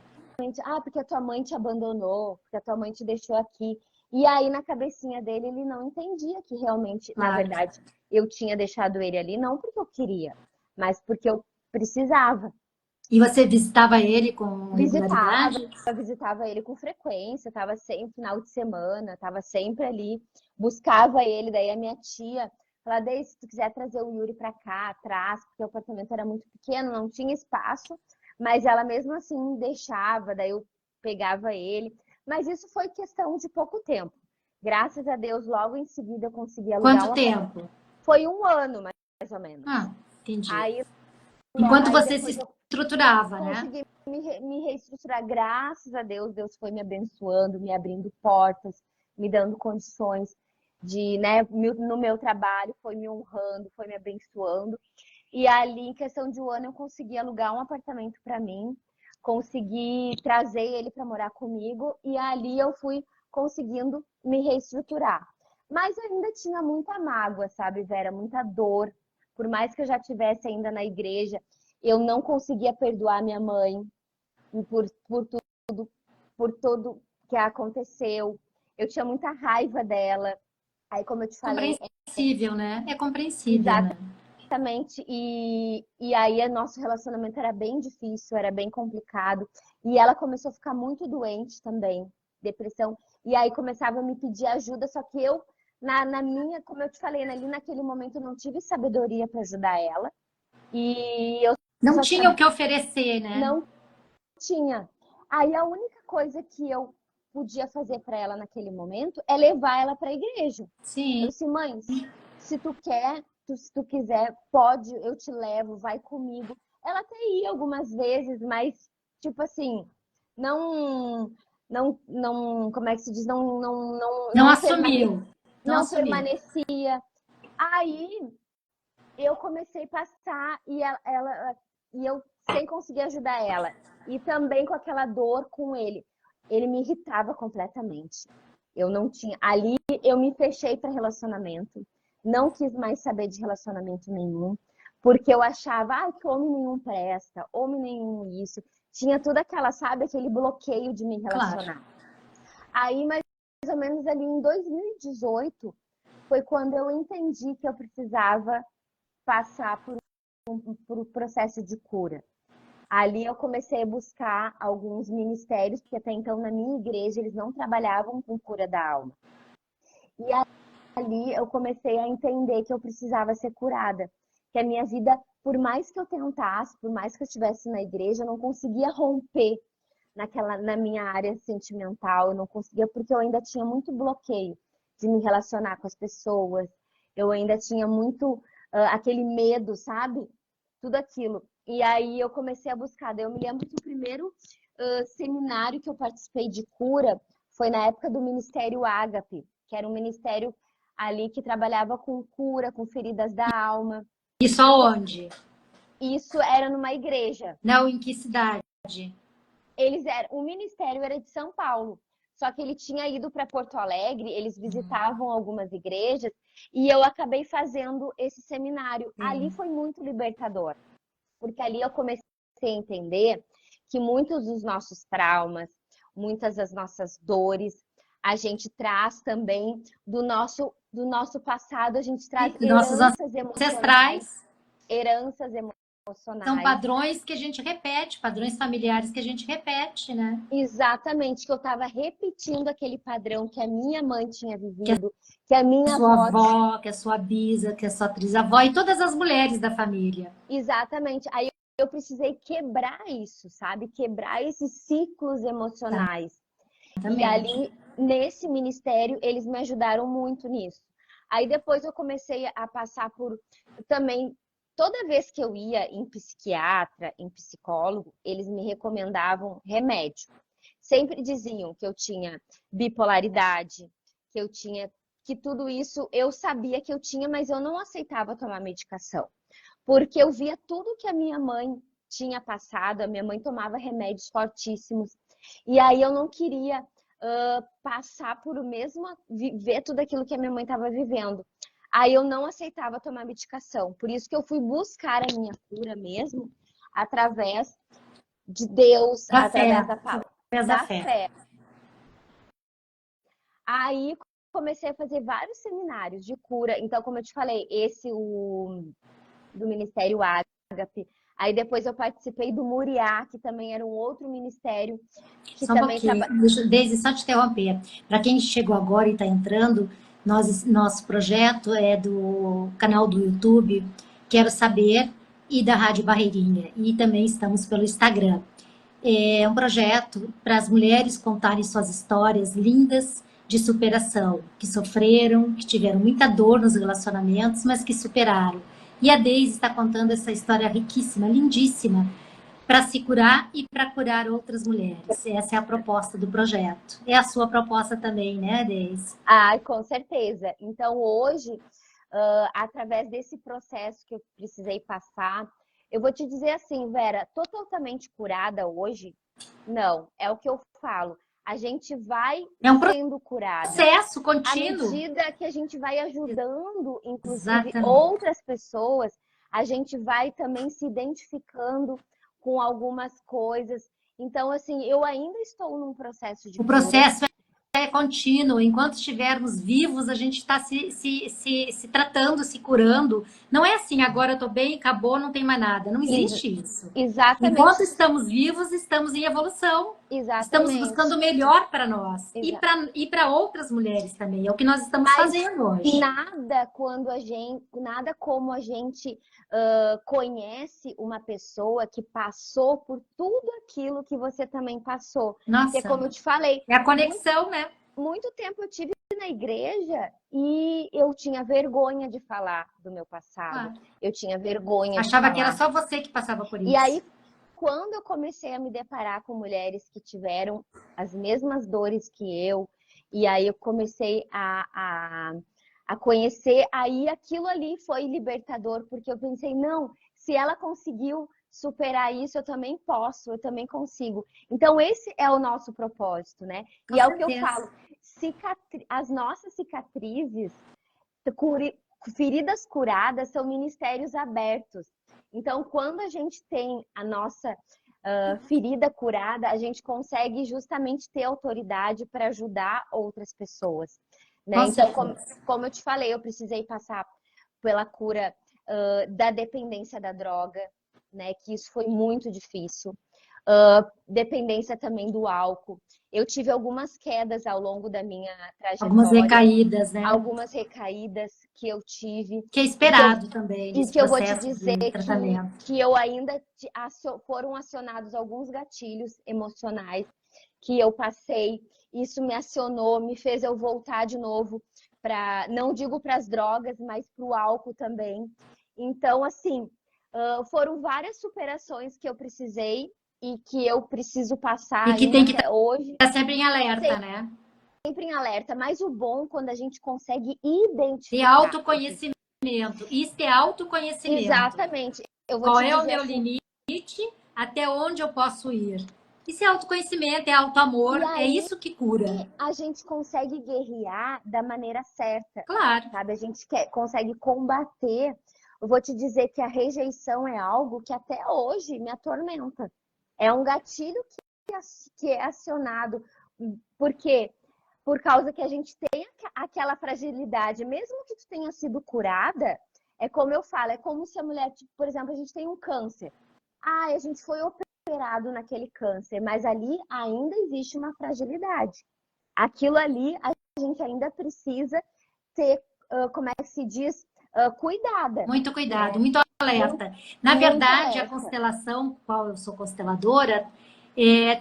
Porque a tua mãe te abandonou, porque a tua mãe te deixou aqui. E aí, na cabecinha dele, ele não entendia que realmente, na
Claro.
verdade, eu tinha deixado ele ali, não porque eu queria, mas porque eu precisava.
E você visitava ele com
Visitava,
regularidade?
visitava ele com frequência, estava sempre final de semana, estava sempre ali, buscava ele. Daí a minha tia falava, Dei, se tu quiser trazer o Yuri para cá, traz, porque o apartamento era muito pequeno, não tinha espaço, mas ela mesmo assim deixava, daí eu pegava ele. Mas isso foi questão de pouco tempo. Graças a Deus, logo em seguida eu consegui alugar
Quanto
um apartamento.
tempo?
Foi um ano, mais ou menos.
Ah, entendi.
Aí,
Enquanto
aí
você se
depois eu
estruturava, né?
consegui me reestruturar, graças a Deus. Deus foi me abençoando, me abrindo portas, me dando condições de, né, no meu trabalho, foi me honrando, foi me abençoando. E ali, em questão de um ano, eu consegui alugar um apartamento para mim, consegui trazer ele para morar comigo e ali eu fui conseguindo me reestruturar. Mas ainda tinha muita mágoa, sabe, Vera? Muita dor. Por mais que eu já estivesse ainda na igreja, eu não conseguia perdoar minha mãe por tudo que aconteceu. Eu tinha muita raiva dela. Aí, como eu te falei,
Compreensível, né? É compreensível, né?
exatamente. E aí, o nosso relacionamento era bem difícil, era bem complicado. E ela começou a ficar muito doente também, depressão. E aí começava a me pedir ajuda, só que eu, na minha, como eu te falei, ali naquele momento eu não tive sabedoria para ajudar ela. E eu
Não
só
tinha
sabia,
o que oferecer, né?
não tinha. Aí a única coisa que eu podia fazer para ela naquele momento é levar ela para a igreja. Eu
Sim.
disse, mãe, se tu quer, se tu quiser, pode, eu te levo, vai comigo. Ela até ia algumas vezes, mas tipo assim, não, como é que se diz,
Não assumiu. Não
não
assumiu.
permanecia. Aí eu comecei a passar e eu sem conseguir ajudar ela. E também com aquela dor com ele. Ele me irritava completamente. Eu não tinha. Ali eu me fechei para relacionamento. Não quis mais saber de relacionamento nenhum. Porque eu achava que homem nenhum presta, homem nenhum isso. Tinha tudo aquela, sabe, aquele bloqueio de me
Claro.
relacionar. Aí, mais ou menos ali em 2018, foi quando eu entendi que eu precisava passar por um processo de cura. Ali eu comecei a buscar alguns ministérios, porque até então na minha igreja eles não trabalhavam com cura da alma. E ali eu comecei a entender que eu precisava ser curada. Que a minha vida, por mais que eu tentasse, por mais que eu estivesse na igreja, eu não conseguia romper na minha área sentimental, eu não conseguia, porque eu ainda tinha muito bloqueio de me relacionar com as pessoas, eu ainda tinha muito aquele medo, sabe? Tudo aquilo. E aí eu comecei a buscar. Daí eu me lembro que o primeiro seminário que eu participei de cura foi na época do Ministério Ágape, que era um ministério ali que trabalhava com cura, com feridas da alma.
Isso aonde?
Isso era numa igreja.
Não, em que cidade?
O ministério era de São Paulo, só que ele tinha ido para Porto Alegre, eles visitavam algumas igrejas e eu acabei fazendo esse seminário. Ali foi muito libertador, porque ali eu comecei a entender que muitos dos nossos traumas, muitas das nossas dores, a gente traz também do nosso passado, a gente traz
E nossos
heranças emocionais,
ancestrais
heranças
são
emocionais.
padrões que a gente repete, padrões familiares que a gente repete, né?
Exatamente, que eu estava repetindo aquele padrão que a minha mãe tinha
Que
vivido, que a
a
minha
sua
avó.
avó, que a sua bisa, que a sua trisavó e todas as mulheres da família.
Exatamente. Aí eu precisei quebrar isso, sabe? Quebrar esses ciclos emocionais. E
Exatamente.
ali, nesse ministério, eles me ajudaram muito nisso. Aí depois eu comecei a passar por também. Toda vez que eu ia em psiquiatra, em psicólogo, eles me recomendavam remédio. sempre diziam que eu tinha bipolaridade, que tudo isso eu sabia que eu tinha, mas eu não aceitava tomar medicação. Porque eu via tudo que a minha mãe tinha passado, a minha mãe tomava remédios fortíssimos. E aí eu não queria passar por o mesmo, viver tudo aquilo que a minha mãe estava vivendo. Aí eu não aceitava tomar medicação. Por isso que eu fui buscar a minha cura mesmo através de Deus, através da palavra, da fé. Aí comecei a fazer vários seminários de cura. Então, como eu te falei, esse do Ministério Ágape. Aí depois eu participei do Muriá, que também era um outro ministério. Que
só também Deise, só te interromper. Para quem chegou agora e está entrando, nosso projeto é do canal do YouTube, Quero Saber, e da Rádio Barreirinha. E também estamos pelo Instagram. É um projeto para as mulheres contarem suas histórias lindas de superação, que sofreram, que tiveram muita dor nos relacionamentos, mas que superaram. E a Deise está contando essa história riquíssima, lindíssima, para se curar e para curar outras mulheres. Essa é a proposta do projeto. É a sua proposta também, né, Deise?
Ah, com certeza. Então, hoje, através desse processo que eu precisei passar, eu vou te dizer assim, Vera, tô totalmente curada hoje? Não, é o que eu falo. A gente vai sendo curada.
Processo contínuo.
À medida que a gente vai ajudando, inclusive, outras pessoas, a gente vai também se identificando com algumas coisas. Então, assim, eu ainda estou num processo de cura.
O processo é contínuo. Enquanto estivermos vivos, a gente está se tratando, se curando. Não é assim, agora eu estou bem, acabou, não tem mais nada. Não existe isso.
Exatamente.
Enquanto estamos vivos, estamos em evolução.
Exatamente.
Estamos buscando o melhor para nós. E para outras mulheres também. É o que nós estamos fazendo hoje.
Nada como a gente conhece uma pessoa que passou por tudo aquilo que você também passou.
Nossa.
Porque, como eu te falei...
É a conexão, né?
Muito tempo eu tive na igreja e eu tinha vergonha de falar do meu passado. Eu tinha vergonha de falar.
Achava que era só você que passava por isso.
E aí, quando eu comecei a me deparar com mulheres que tiveram as mesmas dores que eu, e aí eu comecei a conhecer, aí aquilo ali foi libertador, porque eu pensei, não, se ela conseguiu superar isso, eu também posso, eu também consigo. Então, esse é o nosso propósito, né? E é o que eu falo, as nossas cicatrizes, feridas curadas, são ministérios abertos. Então, quando a gente tem a nossa ferida curada, a gente consegue justamente ter autoridade para ajudar outras pessoas. Né? Então, como eu te falei, eu precisei passar pela cura da dependência da droga, né? Que isso foi muito difícil. Dependência também do álcool. Eu tive algumas quedas ao longo da minha trajetória.
Algumas recaídas, né?
Algumas recaídas que eu tive.
Que é esperado também.
E que eu vou te dizer que eu ainda foram acionados alguns gatilhos emocionais que eu passei. Isso me acionou, me fez eu voltar de novo para, não digo para as drogas, mas para o álcool também. Então, assim, foram várias superações que eu precisei e que eu preciso passar.
E que tem que estar sempre em alerta, né?
Sempre em alerta. Mas o bom quando a gente consegue identificar.
E autoconhecimento. Isso é autoconhecimento.
Exatamente.
Qual é o meu limite? Até onde eu posso ir? Isso é autoconhecimento, é autoamor, é isso que cura.
A gente consegue guerrear da maneira certa.
Claro.
Sabe? A gente consegue combater. Eu vou te dizer que a rejeição é algo que até hoje me atormenta. É um gatilho que é acionado. Por quê? Por causa que a gente tem aquela fragilidade. Mesmo que tu tenha sido curada, é como eu falo, é como se a mulher, por exemplo, a gente tem um câncer. A gente foi operado naquele câncer, mas ali ainda existe uma fragilidade. Aquilo ali a gente ainda precisa ter, como é que se diz, cuidada.
Muito cuidado, né? Muito alerta. Na verdade, a constelação, qual eu sou consteladora,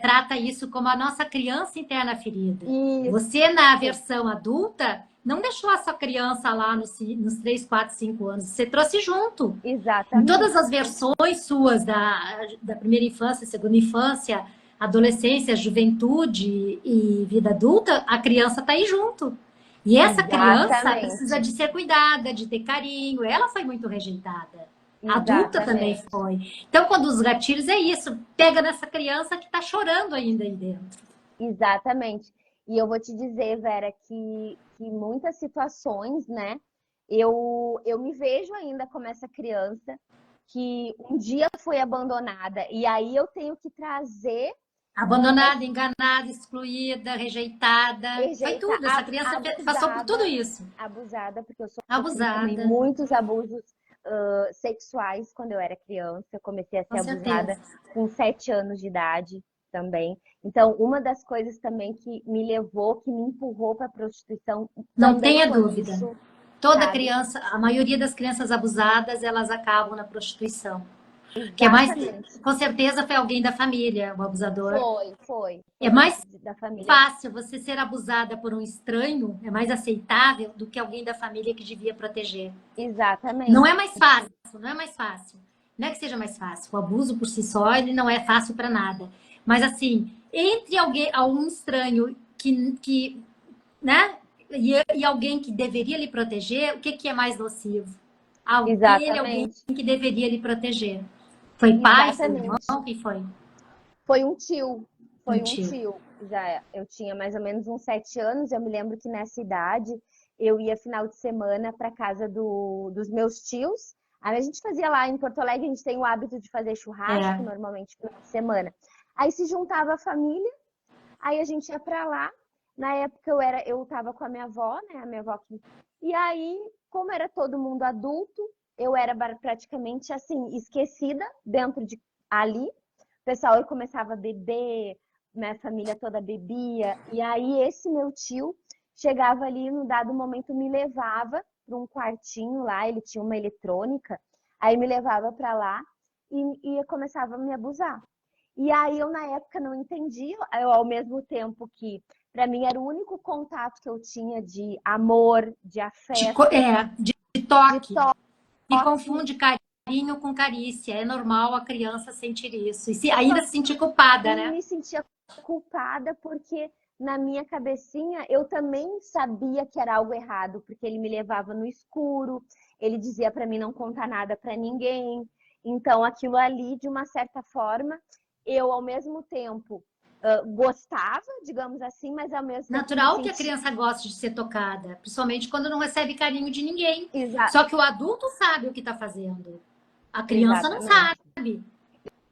trata isso como a nossa criança interna ferida. Isso. Você, na versão adulta, não deixou essa criança lá nos 3, 4, 5 anos. Você trouxe junto.
Exatamente.
Em todas as versões suas da primeira infância, segunda infância, adolescência, juventude e vida adulta, a criança está aí junto. E essa criança precisa
Exatamente.
de ser cuidada, de ter carinho. Ela foi muito rejeitada. A adulta também
Exatamente.
foi. Então, quando os gatilhos é isso, pega nessa criança que está chorando ainda aí dentro.
Exatamente. E eu vou te dizer, Vera, que muitas situações, né? Eu me vejo ainda como essa criança que um dia foi abandonada. E aí eu tenho que trazer
Abandonada, enganada, excluída, rejeitada. Foi
rejeitar,
tudo. Essa criança passou por tudo isso.
abusada, porque eu sofri também
Abusada,
muitos abusos sexuais quando eu era criança. Eu comecei a ser
com
abusada
certeza.
com 7 anos de idade também. Então, uma das coisas também que me levou, que me empurrou para a prostituição
Não
também
tenha
foi
dúvida.
isso,
Toda
sabe?
criança, a maioria das crianças abusadas, elas acabam na prostituição. Que é mais,
Exatamente.
com certeza foi alguém da família, o abusador.
Foi
É mais
gente da família.
fácil você ser abusada por um estranho, é mais aceitável do que alguém da família que devia proteger. Não
Exatamente.
é mais fácil, não é mais fácil. Não é que seja mais fácil. O abuso por si só, ele não é fácil para nada. Mas assim, entre alguém, algum estranho que né? E alguém que deveria lhe proteger, o que, que é mais nocivo? Aquele alguém
Exatamente.
que deveria lhe proteger. Foi pai, foi irmão,
Exatamente.
quem foi?
Foi um tio,
Um
foi um
tio.
tio. Já eu tinha mais ou menos uns 7 anos. Eu me lembro que nessa idade eu ia final de semana para casa dos meus tios. Aí a gente fazia lá em Porto Alegre, a gente tem o hábito de fazer churrasco
É.
normalmente final de semana. Aí se juntava a família, aí a gente ia para lá. Na época eu estava com a minha avó, né? A minha avó que... E aí, como era todo mundo adulto, eu era praticamente assim esquecida dentro de ali. O pessoal começava a beber, minha família toda bebia. E aí esse meu tio chegava ali, no dado momento, me levava para um quartinho lá, ele tinha uma eletrônica, aí me levava para lá e começava a me abusar. E aí eu, na época, não entendia, eu, ao mesmo tempo que, para mim, era o único contato que eu tinha de amor, de afeto,
De
de
toque. E
toque.
confunde carinho com carícia. É normal a criança sentir isso. E ainda se sentir culpada,
E
né?
me sentia culpada porque na minha cabecinha eu também sabia que era algo errado, porque ele me levava no escuro, ele dizia para mim não contar nada para ninguém. Então aquilo ali, de uma certa forma, eu ao mesmo tempo gostava, digamos assim, mas ao mesmo tempo me
Natural que a
sentia
criança goste de ser tocada, principalmente quando não recebe carinho de ninguém. Só que o adulto sabe o que está fazendo. A criança não
exatamente.
sabe.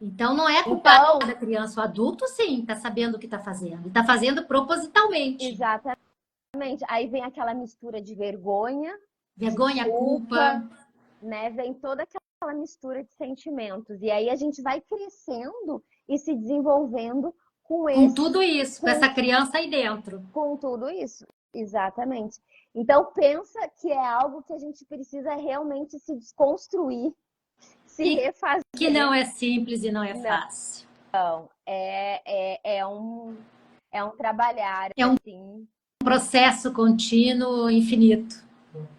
Então não é culpa
Então,
da criança. O adulto sim está sabendo o que está fazendo. E está fazendo propositalmente.
exatamente. Aí vem aquela mistura de vergonha, de
Vergonha,
culpa,
culpa,
né? Vem toda aquela mistura de sentimentos. E aí a gente vai crescendo e se desenvolvendo com
com
esse,
tudo isso, com
com,
essa criança aí dentro.
com tudo isso. Exatamente. Então pensa que é algo que a gente precisa realmente se desconstruir, se
E que
refazer.
não é simples e não é
Não,
fácil.
é um trabalhar
É um
assim
processo contínuo, infinito.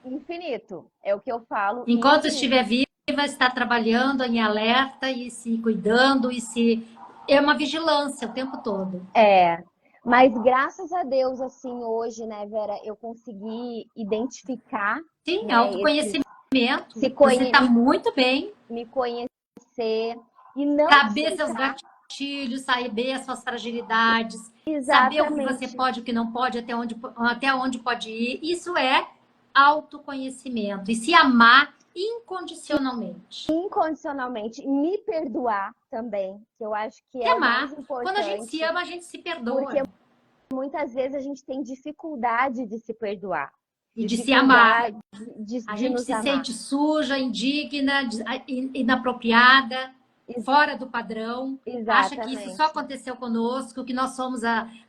infinito. É o que eu falo,
Enquanto
infinito.
estiver viva, está trabalhando em alerta e se cuidando e se. É uma vigilância o tempo todo.
É, mas graças a Deus, assim, hoje, né, Vera, eu consegui identificar,
Sim,
né,
autoconhecimento.
se
Você
conhe,
está muito bem.
me conhecer e não
Saber seus
aceitar
gatilhos, saber as suas fragilidades, saber o que você
exatamente,
pode, o que não pode, até onde pode ir. Isso é autoconhecimento. E se amar incondicionalmente.
incondicionalmente, me perdoar também, que eu acho que
Se
é o mais
amar. Quando a gente se
importante,
ama, a gente se
porque
perdoa.
muitas vezes a gente tem dificuldade de se perdoar,
E de se amar.
dificuldade
A
de
gente
nos
se
amar.
sente suja, indigna, inapropriada,
Ex-
fora do padrão. Acha que isso só
Exatamente,
aconteceu conosco, que nós somos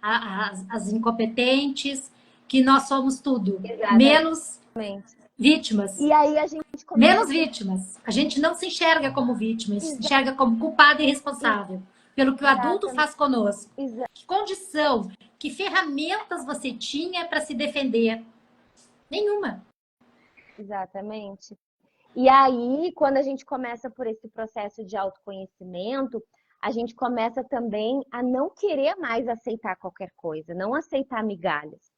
as incompetentes, que nós somos tudo. Menos
exatamente.
vítimas.
E aí a gente
Menos
começa.
vítimas. A gente não se enxerga como vítima, se enxerga como culpada e responsável pelo que o adulto
Exatamente.
faz conosco. Que condição, que ferramentas você tinha para se defender? Nenhuma.
Exatamente. E aí, quando a gente começa por esse processo de autoconhecimento, a gente começa também a não querer mais aceitar qualquer coisa, não aceitar migalhas.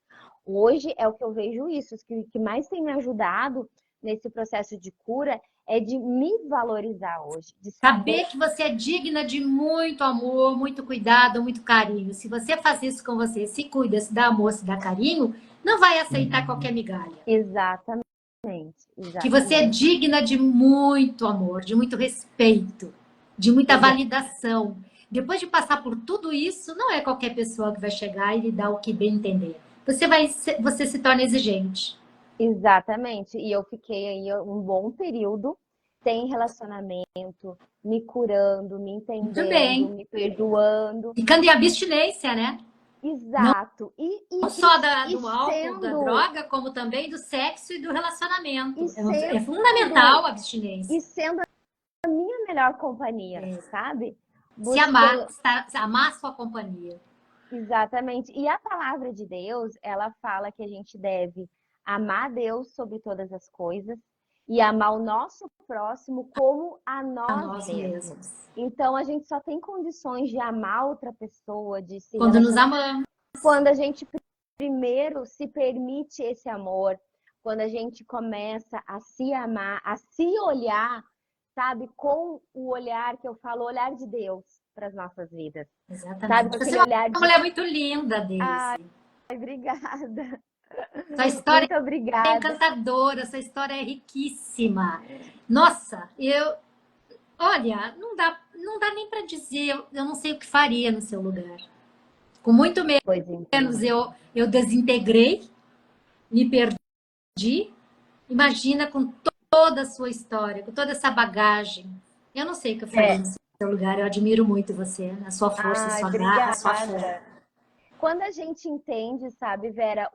Hoje é o que eu vejo isso, o que mais tem me ajudado nesse processo de cura é de me valorizar hoje, de
Saber que você é digna de muito amor, muito cuidado, muito carinho. Se você faz isso com você, se cuida, se dá amor, se dá carinho, não vai aceitar qualquer migalha.
Exatamente,
Que você é
exatamente.
digna de muito amor, de muito respeito, de muita validação. Depois de passar por tudo isso, não é qualquer pessoa que vai chegar e lhe dar o que bem entender. Você se torna exigente.
Exatamente. E eu fiquei aí um bom período sem relacionamento, me curando, me
Muito
entendendo,
bem.
me perdoando.
Ficando em abstinência, né?
Exato.
Não só
E
do álcool, da
sendo,
droga, como também do sexo e do
e
relacionamento. É
sendo,
fundamental a abstinência.
e sendo a minha melhor companhia, sabe?
Se amar,
Buscando.
amar a sua companhia.
Exatamente. E a palavra de Deus, ela fala que a gente deve amar a Deus sobre todas as coisas e amar o nosso próximo como a
A
nós
nós
mesmos.
mesmos.
Então, a gente só tem condições de amar outra pessoa, de se
Quando nos
relacionar,
amamos.
quando a gente primeiro se permite esse amor, quando a gente começa a se amar, a se olhar, sabe, com o olhar que eu falo, o olhar de Deus para as nossas vidas. Sabe,
Exatamente.
com
Você
aquele
é
olhar
uma
de
mulher muito linda,
ai,
Daisy.
obrigada.
Sua história
Muito
é
obrigada.
encantadora, sua história é riquíssima. Nossa, olha, não dá nem para dizer, eu não sei o que faria no seu lugar. Com muito
Pois
menos
então.
eu desintegrei, me perdi. Imagina com toda a sua história, com toda essa bagagem. Eu não sei o que eu faria
É.
no seu lugar. Eu admiro muito você, a sua força, a
Ai,
sua garra, a sua fé.
obrigada. Quando a gente entende, sabe, Vera,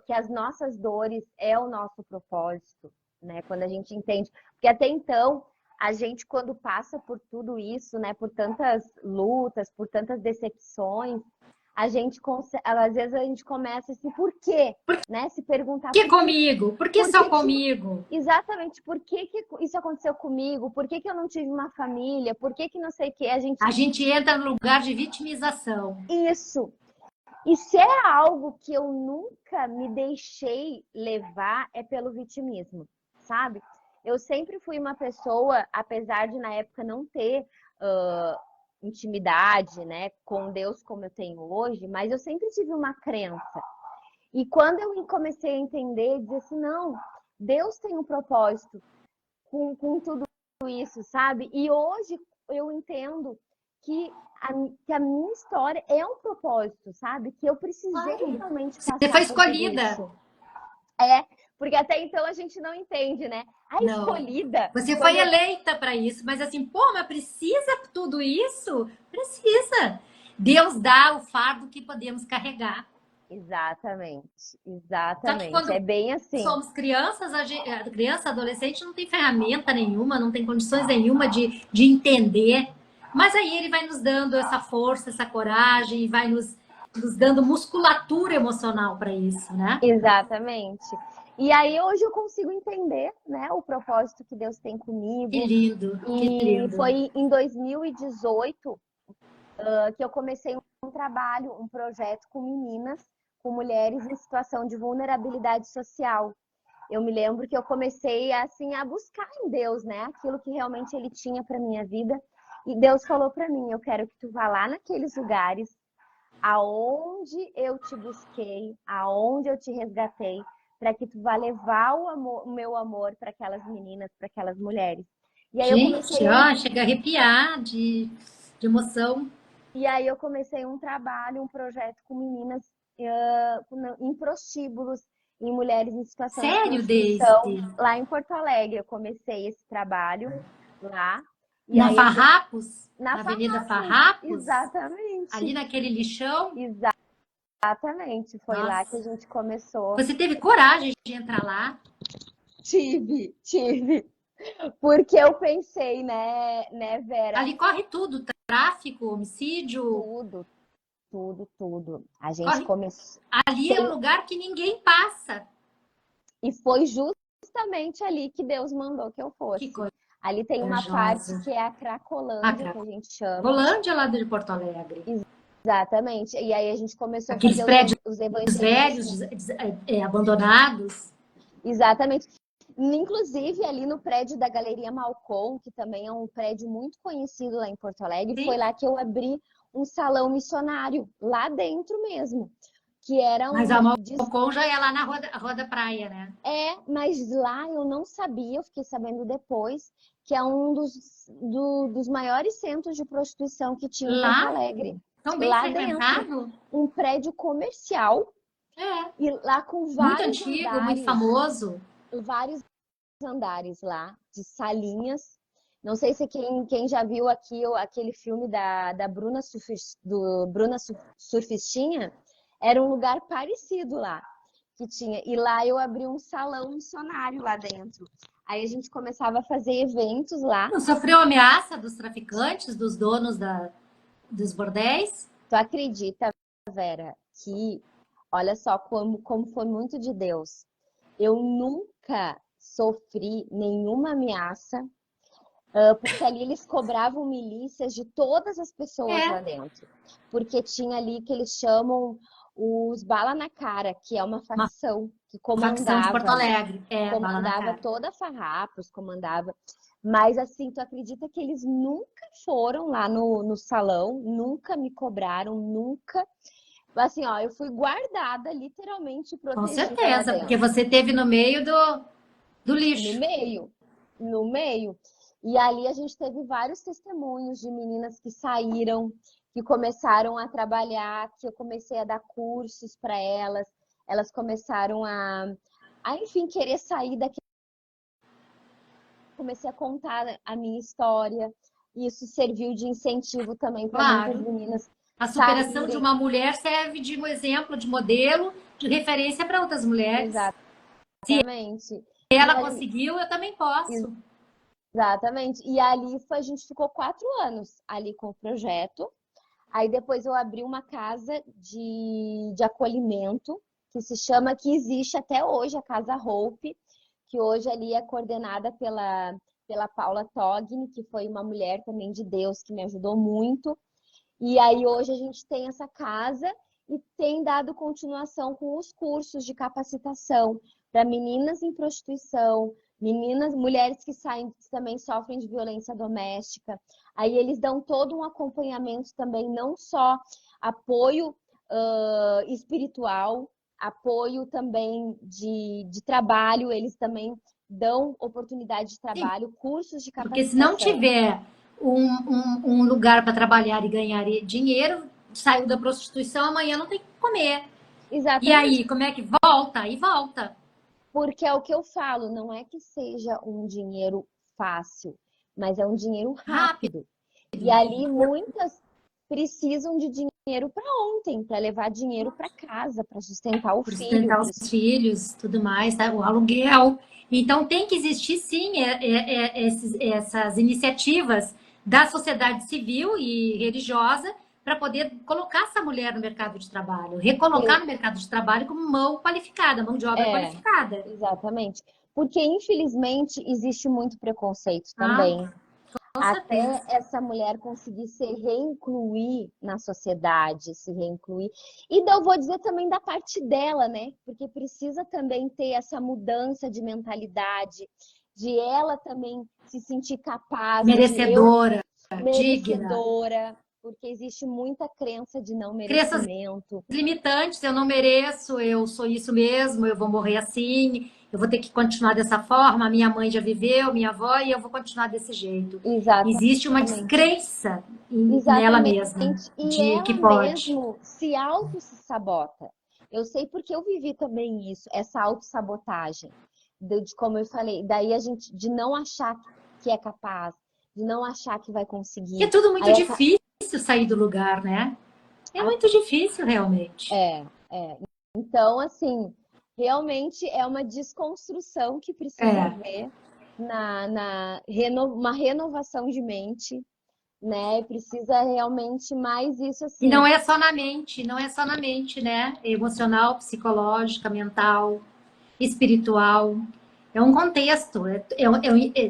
que as nossas dores é o nosso propósito, né? Quando a gente entende, porque até então a gente quando passa por tudo isso, né, por tantas lutas, por tantas decepções, a gente às vezes a gente começa assim, por quê? Né? Se perguntar
Por que comigo? Por que
por
só
que que
comigo?
exatamente por que que isso aconteceu comigo? Por que que eu não tive uma família? Por que que não sei o que? A gente
A gente entra no lugar de vitimização.
isso. E se é algo que eu nunca me deixei levar, é pelo vitimismo, sabe? Eu sempre fui uma pessoa, apesar de na época não ter intimidade, né, com Deus como eu tenho hoje, mas eu sempre tive uma crença. E quando eu comecei a entender, dizer assim, não, Deus tem um propósito com tudo isso, sabe? E hoje eu entendo que a minha história é um propósito, sabe? Que eu precisei realmente
Você foi
passar por tudo
escolhida.
isso. É, porque até então a gente não entende, né? A
Não.
escolhida,
Você foi
quando
eleita para isso, mas assim, pô, mas precisa tudo isso? Precisa. Deus dá o fardo que podemos carregar.
exatamente,
Só que
exatamente, é
quando
bem assim.
somos crianças, a criança, adolescente não tem ferramenta nenhuma, não tem condições nenhuma de entender. Mas aí ele vai nos dando essa força, essa coragem, e vai nos dando musculatura emocional para isso, né?
Exatamente. E aí hoje eu consigo entender, né, o propósito que Deus tem
Que
comigo.
lindo, que
E
lindo.
foi em 2018 que eu comecei um trabalho, um projeto com meninas, com mulheres em situação de vulnerabilidade social. Eu me lembro que eu comecei assim a buscar em Deus, né, aquilo que realmente Ele tinha para minha vida. E Deus falou para mim: eu quero que tu vá lá naqueles lugares aonde eu te busquei, aonde eu te resgatei, para que tu vá levar o meu amor para aquelas meninas, para aquelas mulheres. E aí eu
Gente,
comecei
ó, chega a arrepiar de emoção.
E aí eu comecei um trabalho, um projeto com meninas em prostíbulos, em mulheres em situação de
Sério, Daisy?
prostituição, lá em Porto Alegre. Eu comecei esse trabalho lá. E
Na
aí
Farrapos?
na
Na Avenida
Farrapos,
Farrapos? Ali
exatamente.
naquele lixão?
Exatamente, foi lá que a
Nossa.
gente começou.
Você teve coragem de entrar lá?
Tive. Porque eu pensei, né, Vera?
Ali corre tudo, tráfico, homicídio,
Tudo, tudo, tudo. A gente
corre.
começou.
Ali é um lugar que ninguém passa.
E foi justamente ali que Deus mandou que eu
Que
fosse.
coisa
Ali tem uma parte
Corajosa.
que é a
A
Cracolândia, que a gente chama.
Cracolândia, lá de Porto Alegre.
Exatamente. E aí a gente começou a
Aqueles
fazer
prédios
os
velhos,
evangelismos.
abandonados.
Exatamente. Inclusive, ali no prédio da Galeria Malcom, que também é um prédio muito conhecido lá em Porto Alegre, foi
Sim.
lá que eu abri um salão missionário, lá dentro mesmo. Que era
Mas a
um.
Malcom já é lá na Rua da Praia, né?
Mas lá eu não sabia, eu fiquei sabendo depois, que é um dos maiores centros de prostituição que tinha em Porto
Lá,
Alegre.
tão bem
Lá dentro,
frequentado.
um prédio comercial
É.
e lá com
Muito antigo, muito famoso.
vários andares lá, de salinhas. Não sei se quem já viu aqui aquele filme da Bruna Surfistinha, era um lugar parecido lá que tinha. E lá eu abri um salão missionário lá dentro. Aí a gente começava a fazer eventos lá.
Não sofreu ameaça dos traficantes, dos donos dos bordéis?
Tu acredita, Vera, que olha só como foi muito de Deus. Eu nunca sofri nenhuma ameaça, porque ali eles cobravam milícias de todas as pessoas lá
É,
dentro. Porque tinha ali que eles chamam os bala na cara, que é uma
uma
facção que
facção de Porto
comandava,
Alegre. É, bala na
comandava
cara.
toda a Farrapos, comandava. Mas assim, tu acredita que eles nunca foram lá no salão, nunca me cobraram, nunca. Assim, ó, eu fui guardada, literalmente
Com
protegida lá
certeza, porque
dentro.
você teve no meio do
No
lixo.
meio, no meio. E ali a gente teve vários testemunhos de meninas que saíram, que começaram a trabalhar, que eu comecei a dar cursos para elas, elas começaram enfim, querer sair daqui. Comecei a contar a minha história, e isso serviu de incentivo também para muitas
Claro.
meninas
A superação de
saírem.
uma mulher serve de um exemplo, de modelo, de referência para outras mulheres. Se
Exatamente. E
ela
ali,
conseguiu, eu também posso.
exatamente. E ali a gente ficou 4 anos ali com o projeto. Aí depois eu abri uma casa de acolhimento, que existe até hoje, a Casa Hope, que hoje ali é coordenada pela Paula Togni, que foi uma mulher também de Deus, que me ajudou muito. E aí hoje a gente tem essa casa e tem dado continuação com os cursos de capacitação para meninas em prostituição, mulheres que saem, que também sofrem de violência doméstica. Aí eles dão todo um acompanhamento também, não só apoio espiritual, apoio também de trabalho, eles também dão oportunidade de
Sim,
trabalho, cursos de
porque se não
capacitação.
tiver um lugar para trabalhar e ganhar dinheiro, saiu da prostituição, amanhã não tem o que comer. E
Exatamente.
aí, como é que volta? E volta.
Porque é o que eu falo, não é que seja um dinheiro fácil, mas é um dinheiro
Rápido.
rápido. E ali muitas precisam de dinheiro para ontem, para levar dinheiro para casa, para sustentar o
Por
filho.
sustentar os filhos, tudo mais, tá? O aluguel. Então tem que existir sim essas iniciativas da sociedade civil e religiosa para poder colocar essa mulher no mercado de trabalho, recolocar no mercado de trabalho como mão qualificada, mão de obra
É,
qualificada.
exatamente. Porque infelizmente existe muito preconceito
Ah,
também.
com
Até
certeza.
essa mulher conseguir se reincluir na sociedade, se reincluir. E eu vou dizer também da parte dela, né? Porque precisa também ter essa mudança de mentalidade, de ela também se sentir capaz, de eu
Merecedora, digna.
merecedora, porque existe muita crença de não
Crenças
merecimento.
limitantes, eu não mereço, eu sou isso mesmo, eu vou morrer assim, eu vou ter que continuar dessa forma, a minha mãe já viveu, minha avó, e eu vou continuar desse jeito. Existe uma
Exatamente.
descrença nela
Exatamente.
mesma,
E
de que
ela
pode.
mesmo se auto-sabota. Eu sei porque eu vivi também isso, essa autossabotagem. De como eu falei, daí a gente, de não achar que é capaz, de não achar que vai
E é
conseguir.
tudo muito
Aí
difícil sair do lugar, né? É
a-
muito difícil, realmente.
é. Então, assim, realmente é uma desconstrução que precisa
É.
haver uma renovação de mente, né? Precisa realmente mais isso
E
assim.
não é só na mente, não é só na mente, né? Emocional, psicológica, mental, espiritual. É um contexto, é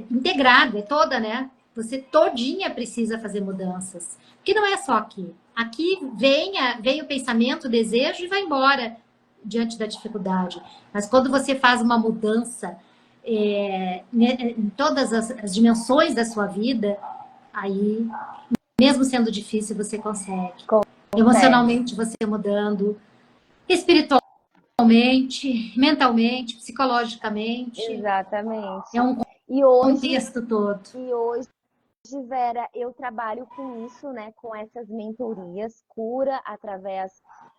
integrado, é toda, né? Você todinha precisa fazer mudanças. Porque não é só aqui. Aqui vem o pensamento, o desejo e vai embora diante da dificuldade. Mas quando você faz uma mudança em todas as dimensões da sua vida, aí, mesmo sendo difícil, você consegue.
Consegue.
Emocionalmente você mudando, espiritualmente, mentalmente, psicologicamente. É
Exatamente.
um
E hoje,
contexto todo.
e hoje, Vera, eu trabalho com isso, né? Com essas mentorias, cura através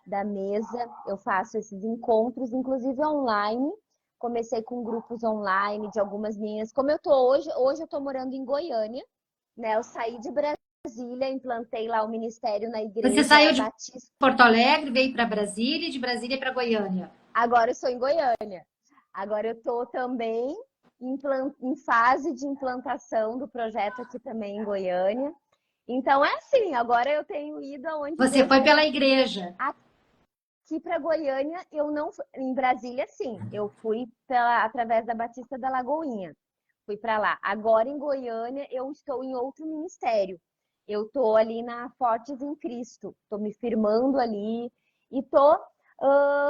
da mesa. Eu faço esses encontros, inclusive online. Comecei com grupos online de algumas meninas. Como eu tô hoje eu tô morando em Goiânia, né? Eu saí de Brasília, implantei lá o ministério na
Você
Igreja
saiu de
Batista.
Porto Alegre, veio para Brasília e de Brasília para Goiânia.
Agora eu sou em Goiânia. Agora eu tô também em fase de implantação do projeto aqui também em Goiânia. Então é assim, agora eu tenho ido aonde
Você
Deus
foi
tem.
pela igreja.
Aqui para Goiânia, eu não em Brasília sim, eu fui através da Batista da Lagoinha. Fui para lá. Agora em Goiânia eu estou em outro ministério. Eu tô ali na Fortes em Cristo. Tô me firmando ali e tô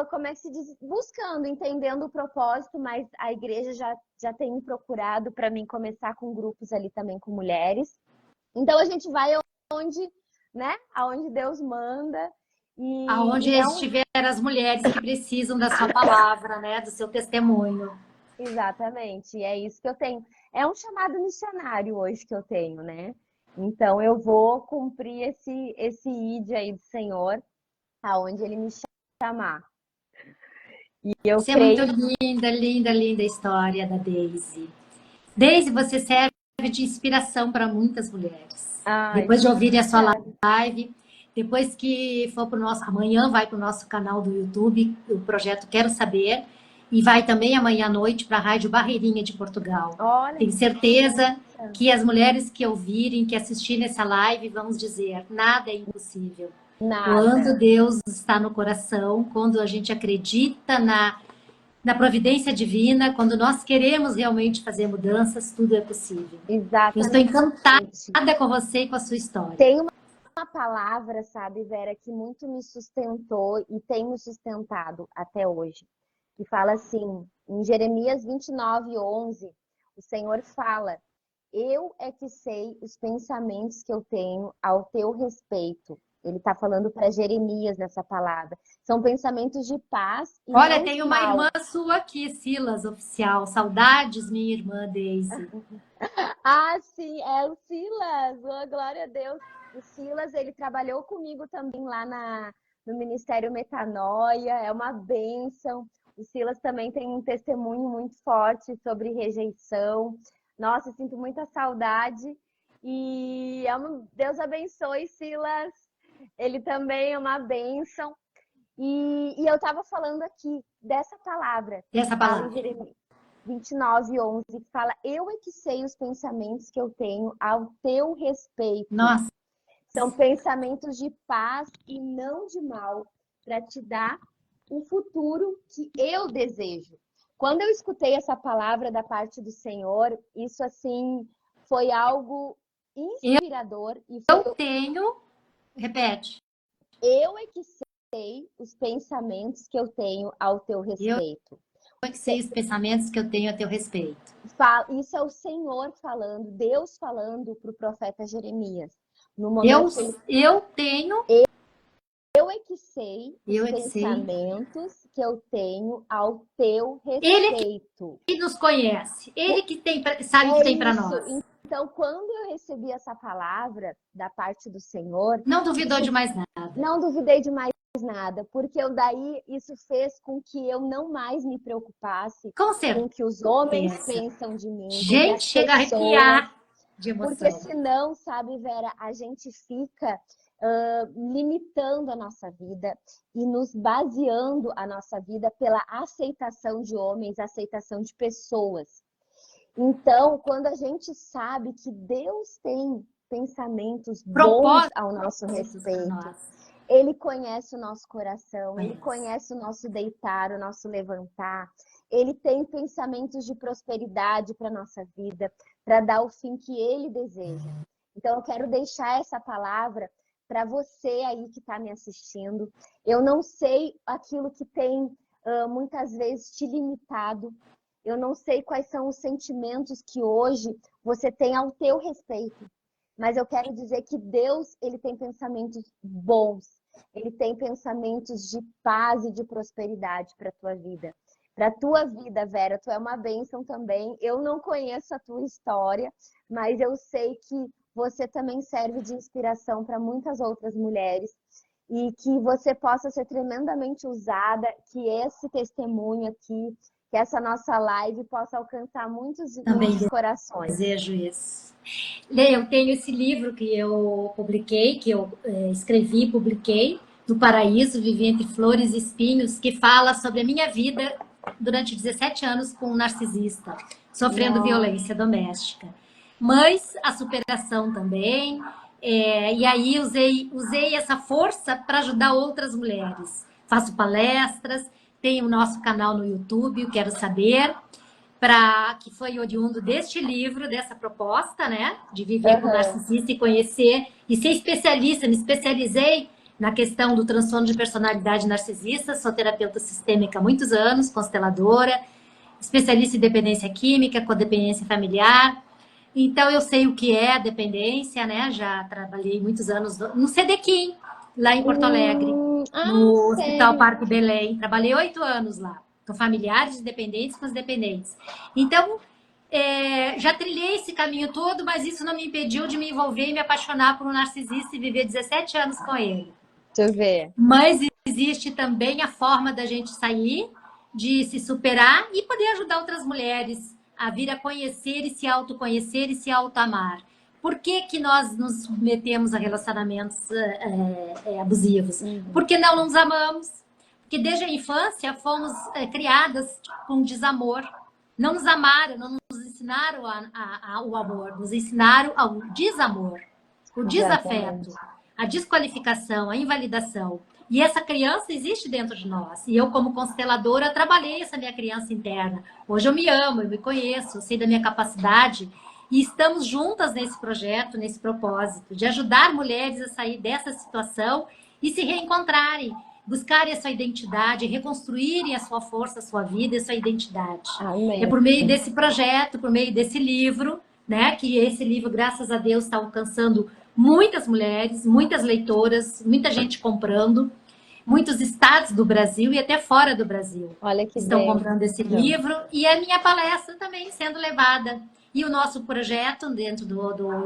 como é que se diz? Buscando, entendendo o propósito, mas a igreja já tem me procurado para mim começar com grupos ali também com mulheres. Então a gente vai onde, né? Aonde Deus manda
Aonde
e é um
estiver as mulheres que precisam da sua palavra, né, do seu testemunho.
exatamente, é isso que eu tenho. É um chamado missionário hoje que eu tenho, né? Então eu vou cumprir esse id aí do Senhor, aonde ele me chamar. E eu
Isso é muito
creio.
linda, linda, linda a história da Daisy. Daisy, você serve de inspiração para muitas mulheres.
Ai,
Depois de ouvirem a sua
obrigada.
live, depois que for para o nosso. Amanhã vai para o nosso canal do YouTube, o projeto Quero Saber, e vai também amanhã à noite para a Rádio Barreirinha de Portugal.
Olha
Tenho
que
certeza
benção.
que as mulheres que ouvirem, que assistirem essa live, vão dizer: nada é impossível. Quando
Nada.
Deus está no coração, quando a gente acredita na providência divina, quando nós queremos realmente fazer mudanças, tudo é possível. Eu estou
Exatamente.
encantada com você e com a sua história.
Tem uma palavra, sabe, Vera, que muito me sustentou e tem me sustentado até hoje. Que fala assim, em Jeremias 29:11, o Senhor fala: eu é que sei os pensamentos que eu tenho ao teu respeito. Ele está falando para Jeremias nessa palavra. São pensamentos de paz e
Olha,
não
tem
de
uma irmã
mal.
sua aqui, Silas, oficial. Saudades, minha irmã Daisy.
Ah, sim, é o Silas. Oh, glória a Deus. O Silas, ele trabalhou comigo também lá no Ministério Metanoia. É uma bênção. O Silas também tem um testemunho muito forte sobre rejeição. Nossa, eu sinto muita saudade. E Deus abençoe, Silas. Ele também é uma bênção. E eu estava falando aqui dessa palavra
E
que
essa
fala em
palavra?
Jeremias 29:11, que fala: eu é que sei os pensamentos que eu tenho ao teu respeito.
Nossa,
São pensamentos de paz e não de mal, para te dar o futuro que eu desejo. Quando eu escutei essa palavra da parte do Senhor, isso assim foi algo inspirador e foi
eu tenho. Repete.
eu é que sei os pensamentos que eu tenho ao teu
Eu
respeito.
é que sei os pensamentos que eu tenho a teu respeito.
Isso é o Senhor falando, Deus falando para o profeta Jeremias. No
Eu,
momento que ele.
eu tenho.
Eu é que sei os
Eu é que sei.
pensamentos que eu tenho ao teu
Ele é
respeito.
que nos conhece. Ele que tem, sabe o que
É
tem para
isso.
nós.
Então, quando eu recebi essa palavra da parte do Senhor,
Não duvidou
isso
de mais nada.
não duvidei de mais nada, porque daí isso fez com que eu não mais me preocupasse
Com
com o que os homens
certeza.
pensam de mim, com o que
Gente,
as
chega a
pessoas.
arrepiar de
Porque
emoção.
senão, sabe, Vera, a gente fica limitando a nossa vida e nos baseando a nossa vida pela aceitação de homens, aceitação de pessoas. Então, quando a gente sabe que Deus tem pensamentos bons ao nosso
Propósitos para
respeito,
nós.
Ele conhece o nosso coração, Ele
Conhece.
conhece o nosso deitar, o nosso levantar, ele tem pensamentos de prosperidade para nossa vida, para dar o fim que ele deseja. Então, eu quero deixar essa palavra para você aí que está me assistindo. Eu não sei aquilo que tem muitas vezes te limitado. Eu não sei quais são os sentimentos que hoje você tem ao teu respeito. Mas eu quero dizer que Deus, ele tem pensamentos bons. Ele tem pensamentos de paz e de prosperidade para a tua vida. Para a tua vida, Vera, tu é uma bênção também. Eu não conheço a tua história, mas eu sei que você também serve de inspiração para muitas outras mulheres e que você possa ser tremendamente usada, que esse testemunho aqui, que essa nossa live possa alcançar muitos corações.
Desejo isso. Lê, eu tenho esse livro que eu publiquei, que eu escrevi e publiquei, do Paraíso, Vivi entre Flores e Espinhos, que fala sobre a minha vida durante 17 anos com um narcisista, sofrendo violência doméstica. Mas a superação também, e aí usei essa força para ajudar outras mulheres. Faço palestras, tenho o nosso canal no YouTube, o Quero Saber, que foi oriundo deste livro, dessa proposta, né? De viver com narcisista e conhecer e ser especialista. Me especializei na questão do transtorno de personalidade narcisista, sou terapeuta sistêmica há muitos anos, consteladora, especialista em dependência química, codependência familiar. Então, eu sei o que é a dependência, né? Já trabalhei muitos anos no CDQIM, lá em Porto Alegre, no Hospital Parque Belém. Trabalhei 8 anos lá, com familiares de dependentes com os dependentes. Então, já trilhei esse caminho todo, mas isso não me impediu de me envolver e me apaixonar por um narcisista e viver 17 anos com ele.
Deixa eu ver.
Mas existe também a forma da gente sair, de se superar e poder ajudar outras mulheres a vir a conhecer e se autoconhecer e se autoamar. Por que que nós nos submetemos a relacionamentos abusivos? Porque não nos amamos. Porque desde a infância fomos criadas com desamor. Não nos amaram, não nos ensinaram o amor, nos ensinaram ao desamor, o desafeto, a desqualificação, a invalidação. E essa criança existe dentro de nós. E eu, como consteladora, trabalhei essa minha criança interna. Hoje eu me amo, eu me conheço, eu sei da minha capacidade. E estamos juntas nesse projeto, nesse propósito, de ajudar mulheres a sair dessa situação e se reencontrarem, buscarem a sua identidade, reconstruírem a sua força, a sua vida e a sua identidade.
Amém.
É por meio desse projeto, por meio desse livro, né, que esse livro, graças a Deus, está alcançando muitas mulheres, muitas leitoras, muita gente comprando, muitos estados do Brasil e até fora do Brasil.
Olha que
estão comprando esse livro e a minha palestra também sendo levada. E o nosso projeto dentro do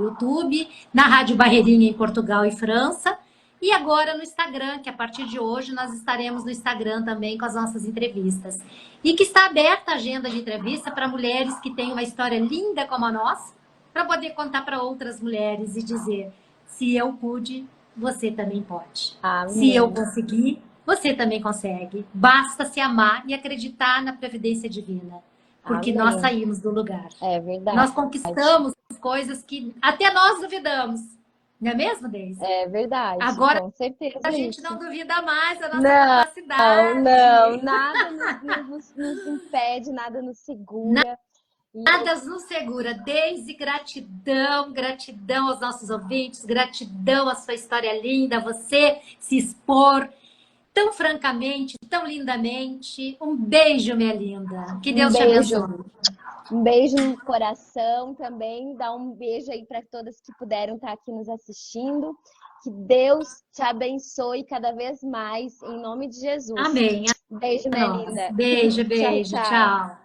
YouTube, na Rádio Barreirinha em Portugal e França, e agora no Instagram, que a partir de hoje nós estaremos no Instagram também com as nossas entrevistas. E que está aberta a agenda de entrevista para mulheres que têm uma história linda como a nossa, para poder contar para outras mulheres e dizer, se eu pude, você também pode.
Amém.
Se eu conseguir, você também consegue. Basta se amar e acreditar na providência divina. Porque
Amém.
Nós saímos do lugar.
É verdade.
Nós conquistamos coisas que até nós duvidamos. Não é mesmo, Deise?
É verdade.
Agora,
com certeza.
a gente não duvida mais da nossa
não,
capacidade.
Não, nada nos impede, nada nos segura.
Nada nos segura. Deise, gratidão, gratidão aos nossos ouvintes, gratidão à sua história linda, você se expor tão francamente, tão lindamente. Um beijo, minha linda. Que Deus te abençoe.
Um beijo no coração também. Dá um beijo aí para todas que puderam estar aqui nos assistindo. Que Deus te abençoe cada vez mais, em nome de Jesus.
Amém.
Beijo, minha linda.
Beijo, beijo. Tchau.